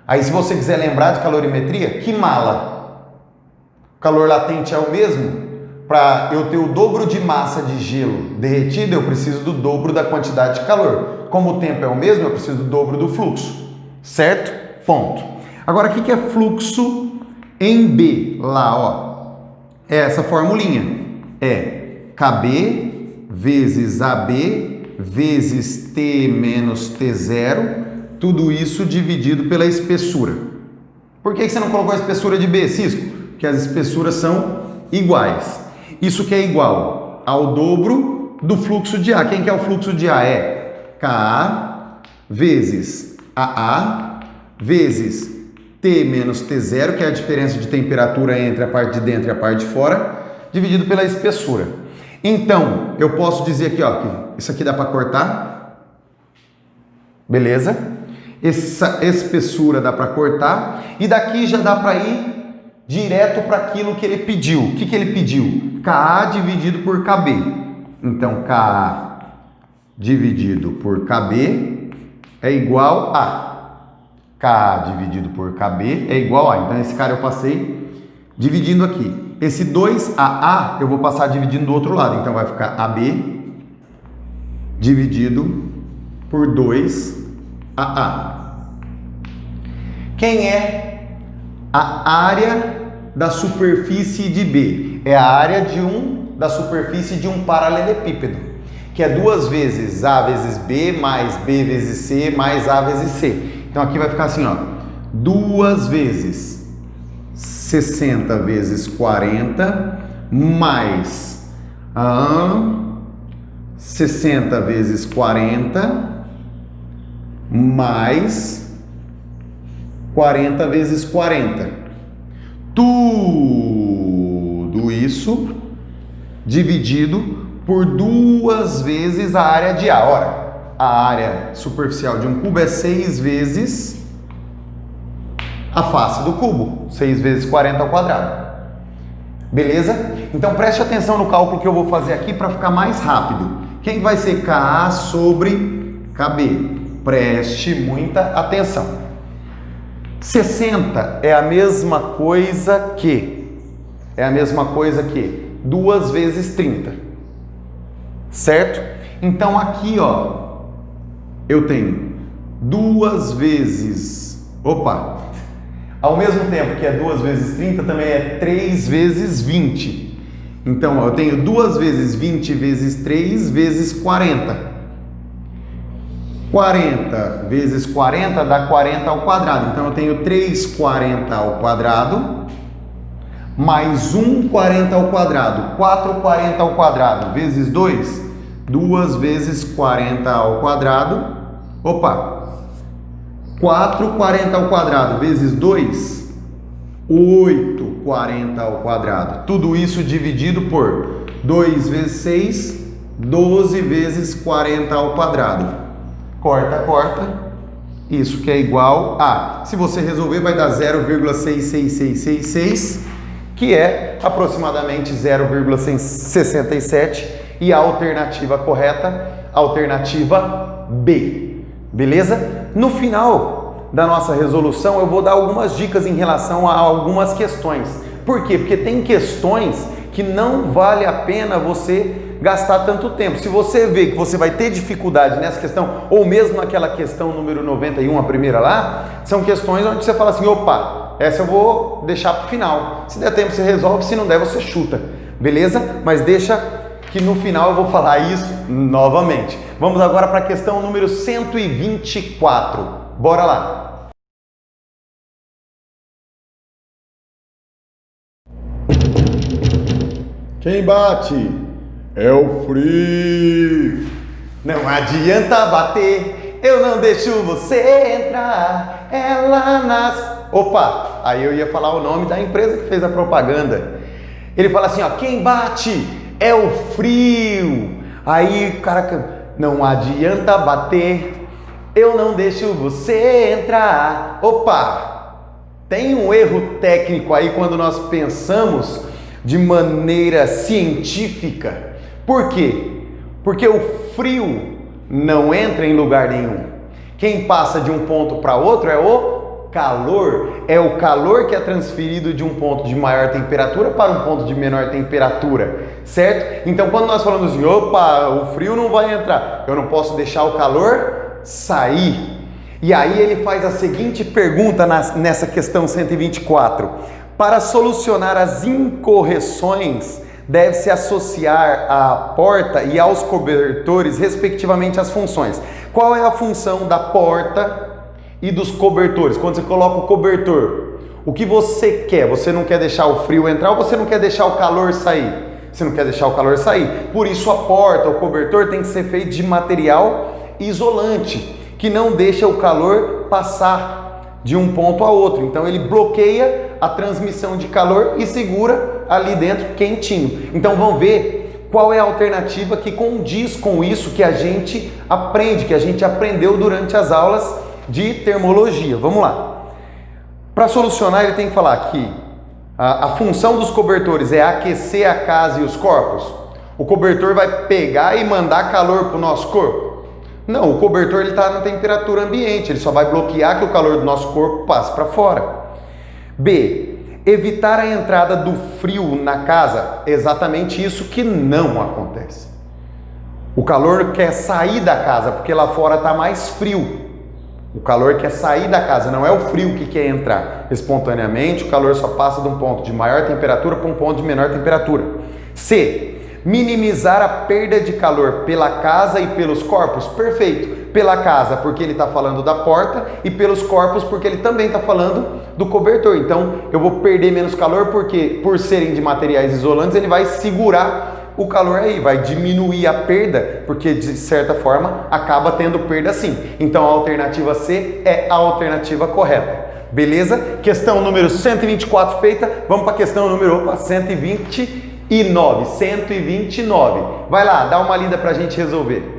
Aí se você quiser lembrar de calorimetria, que mala? O calor latente é o mesmo? Para eu ter o dobro de massa de gelo derretido, eu preciso do dobro da quantidade de calor. Como o tempo é o mesmo, eu preciso do dobro do fluxo. Certo? Ponto. Agora, o que é fluxo em B? Lá, ó. É essa formulinha. É KB vezes AB vezes T menos T0, tudo isso dividido pela espessura. Por que você não colocou a espessura de B, Cisco? Porque as espessuras são iguais. Isso que é igual ao dobro do fluxo de A. Quem que é o fluxo de A? É KA vezes AA vezes T menos T0, que é a diferença de temperatura entre a parte de dentro e a parte de fora, dividido pela espessura. Então, eu posso dizer aqui, ó, que isso aqui dá para cortar. Beleza? Essa espessura dá para cortar e daqui já dá para ir direto para aquilo que ele pediu. O que ele pediu? KA dividido por KB. Então, KA dividido por KB é igual a KA dividido por KB é igual a. Então, esse cara eu passei dividindo aqui. Esse 2AA eu vou passar dividindo do outro lado. Então, vai ficar AB dividido por 2AA. Quem é a área da superfície de B? É a área da superfície de um paralelepípedo, que é 2 vezes A vezes B mais B vezes C mais A vezes C. Então aqui vai ficar assim, ó, 2 vezes 60 vezes 40 mais 60 vezes 40 mais 40 vezes 40. Tudo isso dividido por 2 vezes a área de A. Ora, a área superficial de um cubo é 6 vezes a face do cubo. 6 vezes 40 ao quadrado. Beleza? Então preste atenção no cálculo que eu vou fazer aqui para ficar mais rápido. Quem vai ser KA sobre KB? Preste muita atenção. 60 é a mesma coisa que 2 vezes 30. Certo? Então aqui, ó, eu tenho 2 vezes, ao mesmo tempo que é 2 vezes 30, também é 3 vezes 20. Então, ó, eu tenho 2 vezes 20 vezes 3 vezes 40. 40 vezes 40 dá 40 ao quadrado. Então, eu tenho 3 40 ao quadrado, mais 1 40 ao quadrado. 4 40 ao quadrado vezes 2, 2 vezes 40 ao quadrado. 4 40 ao quadrado vezes 2, 8 40 ao quadrado. Tudo isso dividido por 2 vezes 6, 12 vezes 40 ao quadrado. Corta, corta. Isso que é igual a, se você resolver vai dar 0,66666, que é aproximadamente 0,67, e a alternativa correta, alternativa B, beleza? No final da nossa resolução eu vou dar algumas dicas em relação a algumas questões. Por quê? Porque tem questões que não vale a pena você gastar tanto tempo. Se você vê que você vai ter dificuldade nessa questão, ou mesmo naquela questão número 91, a primeira lá, são questões onde você fala assim, opa, essa eu vou deixar para o final. Se der tempo você resolve, se não der você chuta, beleza? Mas deixa que no final eu vou falar isso novamente. Vamos agora para a questão número 124. Bora lá! Quem bate é o frio. Não adianta bater, eu não deixo você entrar. Ela nas... Opa, aí eu ia falar o nome da empresa que fez a propaganda. Ele fala assim, ó, quem bate é o frio. Aí o cara, não adianta bater, eu não deixo você entrar. Opa, tem um erro técnico aí quando nós pensamos de maneira científica. Por quê? Porque o frio não entra em lugar nenhum. Quem passa de um ponto para outro é o calor. É o calor que é transferido de um ponto de maior temperatura para um ponto de menor temperatura, certo? Então quando nós falamos assim, opa, o frio não vai entrar, eu não posso deixar o calor sair. E aí ele faz a seguinte pergunta nessa questão 124. Para solucionar as incorreções, deve-se associar à porta e aos cobertores, respectivamente, as funções. Qual é a função da porta e dos cobertores? Quando você coloca o cobertor, o que você quer? Você não quer deixar o frio entrar ou você não quer deixar o calor sair? Você não quer deixar o calor sair. Por isso a porta, o cobertor tem que ser feito de material isolante, que não deixa o calor passar de um ponto a outro. Então ele bloqueia a transmissão de calor e segura ali dentro quentinho. Então vamos ver qual é a alternativa que condiz com isso que a gente aprende, que a gente aprendeu durante as aulas de termologia. Vamos lá. Para solucionar ele tem que falar que a função dos cobertores é aquecer a casa e os corpos. O cobertor vai pegar e mandar calor para o nosso corpo? Não, o cobertor está na temperatura ambiente, ele só vai bloquear que o calor do nosso corpo passe para fora. B. Evitar a entrada do frio na casa, exatamente isso que não acontece. O calor quer sair da casa, porque lá fora está mais frio. O calor quer sair da casa, não é o frio que quer entrar. Espontaneamente, o calor só passa de um ponto de maior temperatura para um ponto de menor temperatura. C. Minimizar a perda de calor pela casa e pelos corpos? Perfeito. Pela casa, porque ele está falando da porta, e pelos corpos, porque ele também está falando do cobertor. Então, eu vou perder menos calor, porque por serem de materiais isolantes, ele vai segurar o calor aí, vai diminuir a perda, porque de certa forma, acaba tendo perda sim. Então, a alternativa C é a alternativa correta. Beleza? Questão número 124 feita. Vamos para a questão número 129. 129. Vai lá, dá uma lida para a gente resolver.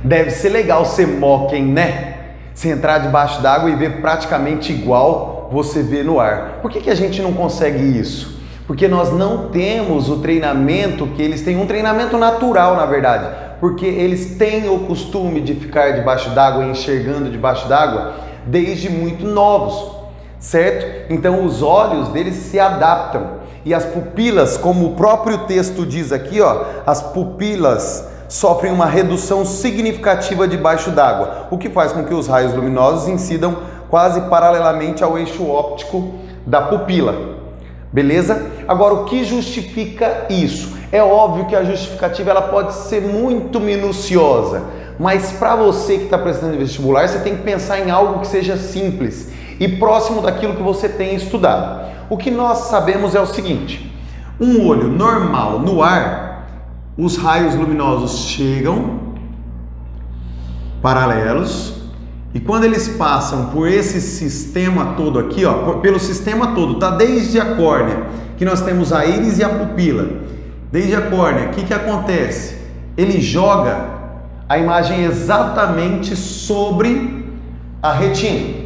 Deve ser legal ser Mocken, né? Você entrar debaixo d'água e ver praticamente igual você vê no ar. Por que a gente não consegue isso? Porque nós não temos o treinamento que eles têm, um treinamento natural, na verdade. Porque eles têm o costume de ficar debaixo d'água e enxergando debaixo d'água desde muito novos. Certo? Então os olhos deles se adaptam e as pupilas, como o próprio texto diz aqui, ó, as pupilas sofrem uma redução significativa debaixo d'água, o que faz com que os raios luminosos incidam quase paralelamente ao eixo óptico da pupila. Beleza? Agora, o que justifica isso? É óbvio que a justificativa ela pode ser muito minuciosa, mas para você que está prestando vestibular, você tem que pensar em algo que seja simples e próximo daquilo que você tem estudado. O que nós sabemos é o seguinte: um olho normal no ar, os raios luminosos chegam paralelos e quando eles passam por esse sistema todo aqui, ó, pelo sistema todo, tá? Desde a córnea, que nós temos a íris e a pupila. Desde a córnea, o que acontece? ele joga a imagem exatamente sobre a retina.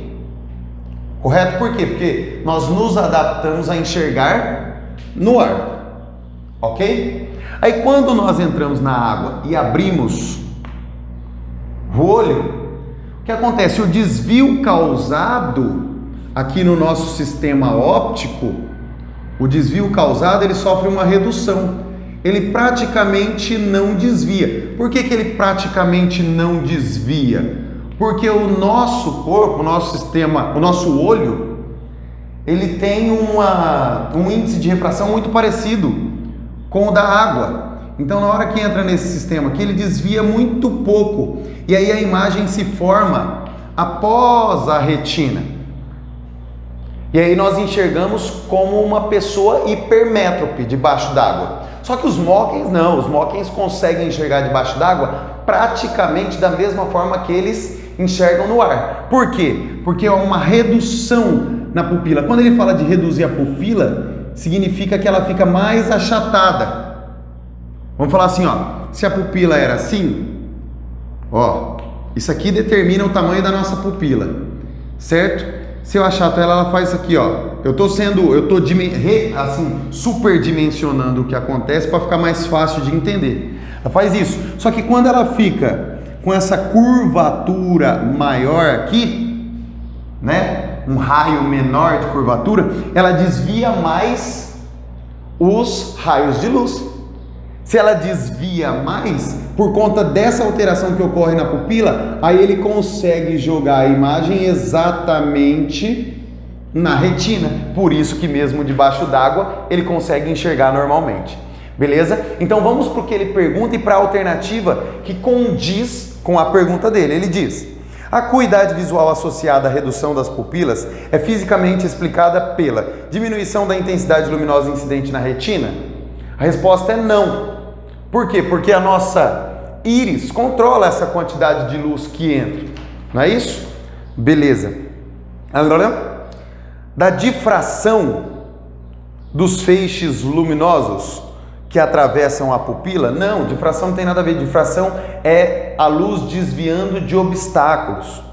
Correto? Por quê? Porque nós nos adaptamos a enxergar no ar. Ok? Aí quando nós entramos na água e abrimos o olho, o que acontece? O desvio causado aqui no nosso sistema óptico, o desvio causado, ele sofre uma redução. Ele praticamente não desvia. Por que ele praticamente não desvia? Porque o nosso corpo, o nosso sistema, o nosso olho, ele tem um índice de refração muito parecido com o da água. Então, na hora que entra nesse sistema aqui, ele desvia muito pouco. E aí a imagem se forma após a retina. E aí nós enxergamos como uma pessoa hipermétrope debaixo d'água. Só que os Mokens não, os Mokens conseguem enxergar debaixo d'água praticamente da mesma forma que eles enxergam no ar. Por quê? Porque há uma redução na pupila. Quando ele fala de reduzir a pupila, significa que ela fica mais achatada. Vamos falar assim, ó, se a pupila era assim, ó, isso aqui determina o tamanho da nossa pupila, certo? Se eu achato ela, ela faz isso aqui, ó. Eu tô assim, superdimensionando o que acontece para ficar mais fácil de entender. Ela faz isso. Só que quando ela fica com essa curvatura maior aqui, né? Um raio menor de curvatura, ela desvia mais os raios de luz. Se ela desvia mais, por conta dessa alteração que ocorre na pupila, aí ele consegue jogar a imagem exatamente na retina. Por isso que mesmo debaixo d'água, ele consegue enxergar normalmente. Beleza? Então vamos para o que ele pergunta e para a alternativa que condiz com a pergunta dele. Ele diz: a acuidade visual associada à redução das pupilas é fisicamente explicada pela diminuição da intensidade luminosa incidente na retina? A resposta é não. Por quê? Porque a nossa íris controla essa quantidade de luz que entra. Não é isso? Beleza. Da difração dos feixes luminosos que atravessam a pupila? Não, difração não tem nada a ver. Difração é a luz desviando de obstáculos.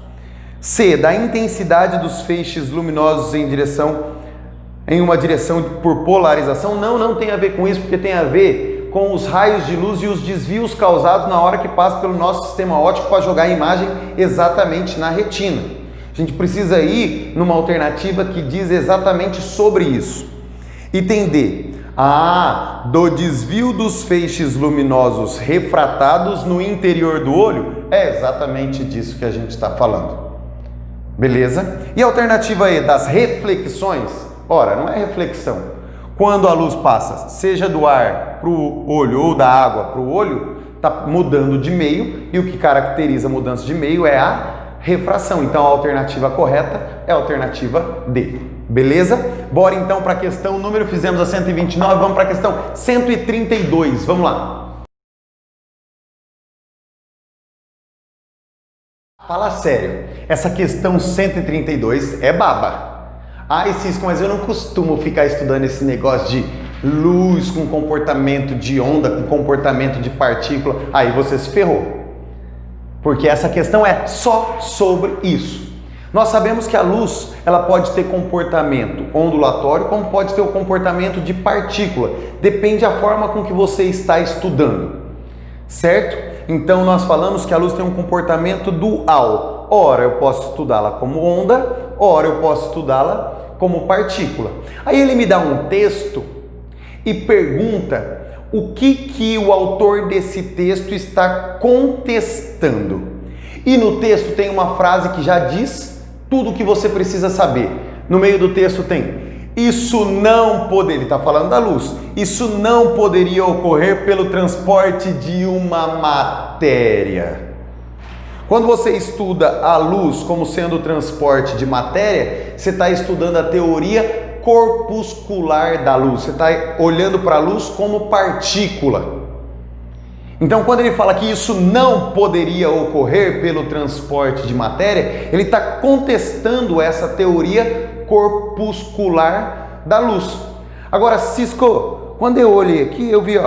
C, da intensidade dos feixes luminosos em uma direção por polarização? Não, não tem a ver com isso, porque tem a ver com os raios de luz e os desvios causados na hora que passa pelo nosso sistema óptico para jogar a imagem exatamente na retina. A gente precisa ir numa alternativa que diz exatamente sobre isso. Item D. Do desvio dos feixes luminosos refratados no interior do olho? É exatamente disso que a gente está falando. Beleza? E a alternativa E, das reflexões? Ora, não é reflexão. Quando a luz passa, seja do ar para o olho ou da água para o olho, está mudando de meio, e o que caracteriza a mudança de meio é a refração. Então a alternativa correta é a alternativa D. Beleza? Bora então para a questão número, fizemos a 129, vamos para a questão 132, vamos lá. Fala sério, essa questão 132 é baba. Ai, Cisco, mas eu não costumo ficar estudando esse negócio de luz com comportamento de onda, com comportamento de partícula. Aí você se ferrou. Porque essa questão é só sobre isso. Nós sabemos que a luz, ela pode ter comportamento ondulatório, como pode ter o comportamento de partícula. Depende da forma com que você está estudando. Certo? Então nós falamos que a luz tem um comportamento dual. Ora eu posso estudá-la como onda, ora eu posso estudá-la como partícula. Aí ele me dá um texto e pergunta o que o autor desse texto está contestando. E no texto tem uma frase que já diz tudo o que você precisa saber. No meio do texto tem: isso não poderia, ele está falando da luz, isso não poderia ocorrer pelo transporte de uma matéria. Quando você estuda a luz como sendo o transporte de matéria, você está estudando a teoria corpuscular da luz. Você está olhando para a luz como partícula. Então, quando ele fala que isso não poderia ocorrer pelo transporte de matéria, ele está contestando essa teoria corpuscular da luz. Agora, Cisco, quando eu olhei aqui, eu vi,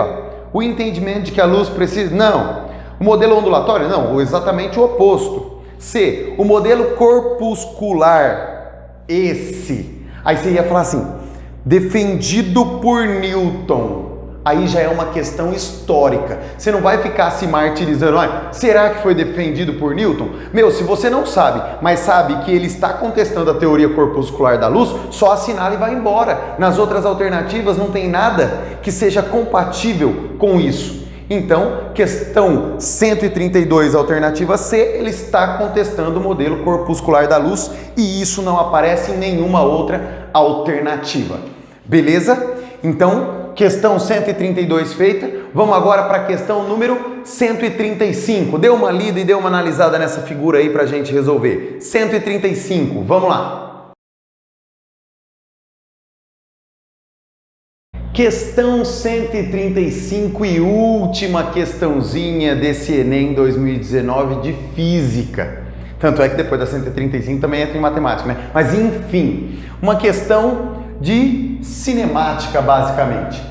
O entendimento de que a luz precisa... Não. O modelo ondulatório? Não, exatamente o oposto. C. O modelo corpuscular. Esse. Aí você ia falar assim, defendido por Newton. Aí já é uma questão histórica. Você não vai ficar se martirizando. Será que foi defendido por Newton? Meu, se você não sabe, mas sabe que ele está contestando a teoria corpuscular da luz, só assinala e vai embora. Nas outras alternativas não tem nada que seja compatível com isso. Então, questão 132, alternativa C, ele está contestando o modelo corpuscular da luz e isso não aparece em nenhuma outra alternativa. Beleza? Então, questão 132 feita, vamos agora para a questão número 135. Dê uma lida e dê uma analisada nessa figura aí para a gente resolver. 135, vamos lá. Questão 135 e última questãozinha desse Enem 2019 de Física. Tanto é que depois da 135 também entra em Matemática, né? Mas enfim, uma questão de cinemática basicamente.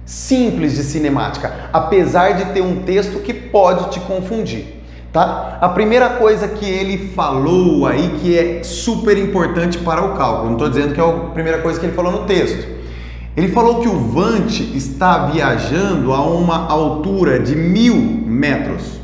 Simples de cinemática, apesar de ter um texto que pode te confundir, tá? A primeira coisa que ele falou aí que é super importante para o cálculo, não estou dizendo que é a primeira coisa que ele falou no texto. Ele falou que o Vant está viajando a uma altura de 1000 metros,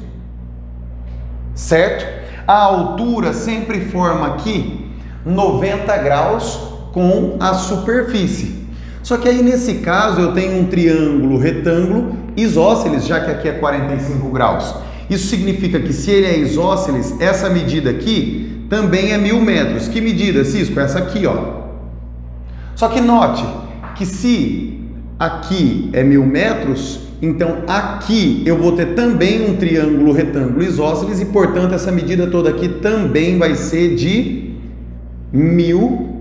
certo? A altura sempre forma aqui 90 graus com a superfície. Só que aí nesse caso eu tenho um triângulo retângulo isósceles, já que aqui é 45 graus. Isso significa que se ele é isósceles, essa medida aqui também é 1000 metros. Que medida, Cisco? Essa aqui, ó. Só que note que se aqui é 1000 metros, então aqui eu vou ter também um triângulo retângulo isósceles e, portanto, essa medida toda aqui também vai ser de 1000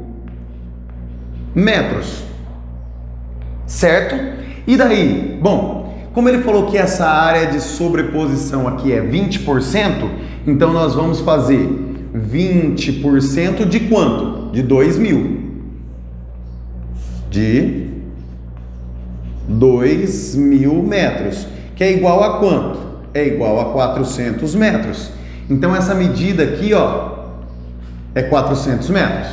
metros. Certo? E daí? Bom, como ele falou que essa área de sobreposição aqui é 20%, então nós vamos fazer 20% de quanto? De 2000. De 2000 metros, que é igual a quanto? É igual a 400 metros. Então essa medida aqui, ó, é 400 metros.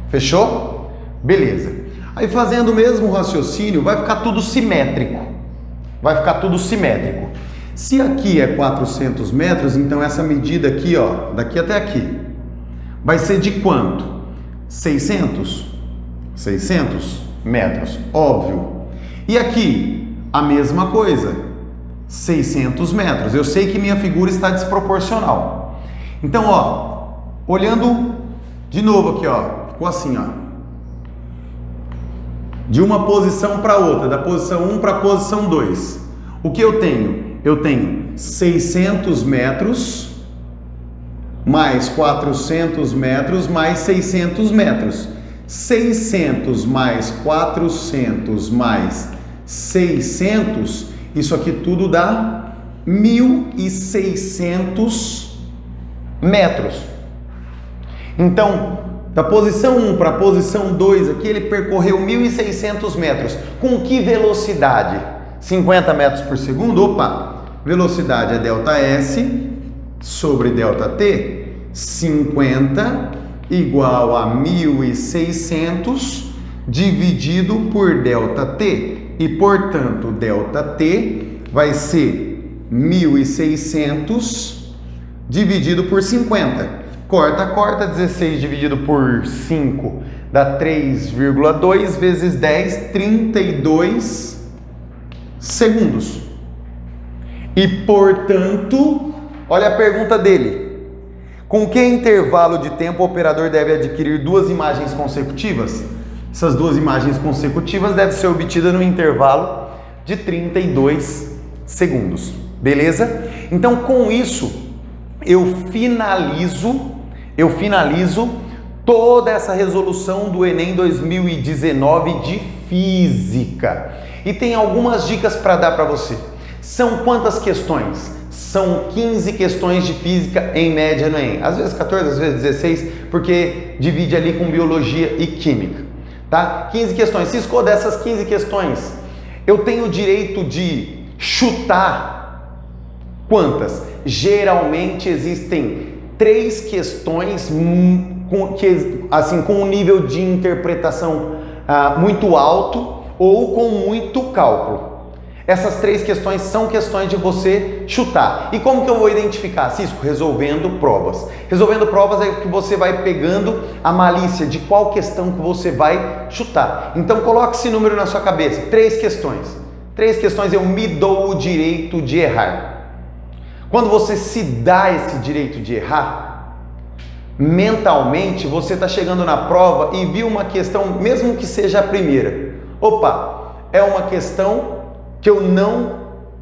Fechou? Beleza. Aí fazendo o mesmo raciocínio, vai ficar tudo simétrico. Vai ficar tudo simétrico. Se aqui é 400 metros, então essa medida aqui, ó, daqui até aqui, vai ser de quanto? 600? 600 metros, óbvio. E aqui, a mesma coisa, 600 metros. Eu sei que minha figura está desproporcional. Então, ó, olhando de novo aqui, ó, ficou assim, ó. De uma posição para outra, da posição 1 para a posição 2. O que eu tenho? Eu tenho 600 metros mais 400 metros mais 600 metros. 600 mais 400 mais 600, isso aqui tudo dá 1.600 metros. Então, da posição 1 para a posição 2 aqui, ele percorreu 1.600 metros. Com que velocidade? 50 metros por segundo? Opa! Velocidade é ΔS sobre ΔT. 50 igual a 1.600 dividido por ΔT. E, portanto, ΔT vai ser 1.600 dividido por 50. Corta, corta, 16 dividido por 5 dá 3,2 vezes 10, 32 segundos. E, portanto, olha a pergunta dele. Com que intervalo de tempo o operador deve adquirir duas imagens consecutivas? Essas duas imagens consecutivas devem ser obtidas no intervalo de 32 segundos. Beleza? Então, com isso, eu finalizo toda essa resolução do Enem 2019 de Física. E tem algumas dicas para dar para você. São quantas questões? São 15 questões de Física em média no Enem. Às vezes 14, às vezes 16, porque divide ali com Biologia e Química. Tá? 15 questões. Se escolher dessas 15 questões, Eu tenho o direito de chutar quantas? Geralmente existem 3 questões com um nível de interpretação muito alto ou com muito cálculo. Essas 3 questões são questões de você chutar. E como que eu vou identificar, Cisco? Resolvendo provas. Resolvendo provas é que você vai pegando a malícia de qual questão que você vai chutar. Então coloque esse número na sua cabeça. 3 questões. 3 questões eu me dou o direito de errar. Quando você se dá esse direito de errar, mentalmente você está chegando na prova e viu uma questão, mesmo que seja a primeira. Opa, é uma questão que eu não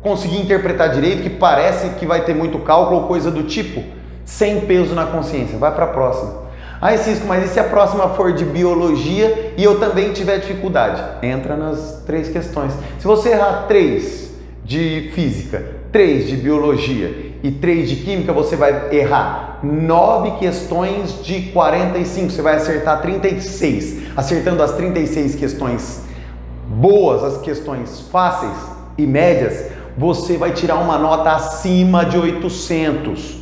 consegui interpretar direito, que parece que vai ter muito cálculo ou coisa do tipo, sem peso na consciência, vai para a próxima. Ah, Cisco, mas e se a próxima for de biologia e eu também tiver dificuldade? Entra nas 3 questões. Se você errar 3 de física, 3 de biologia e 3 de química, você vai errar 9 questões de 45, você vai acertar 36. Acertando as 36 questões boas, as questões fáceis e médias, você vai tirar uma nota acima de 800,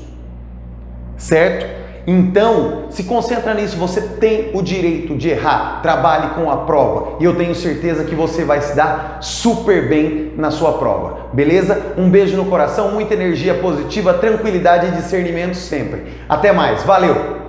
certo? Então, se concentra nisso, você tem o direito de errar, trabalhe com a prova e eu tenho certeza que você vai se dar super bem na sua prova, beleza? Um beijo no coração, muita energia positiva, tranquilidade e discernimento sempre. Até mais, valeu!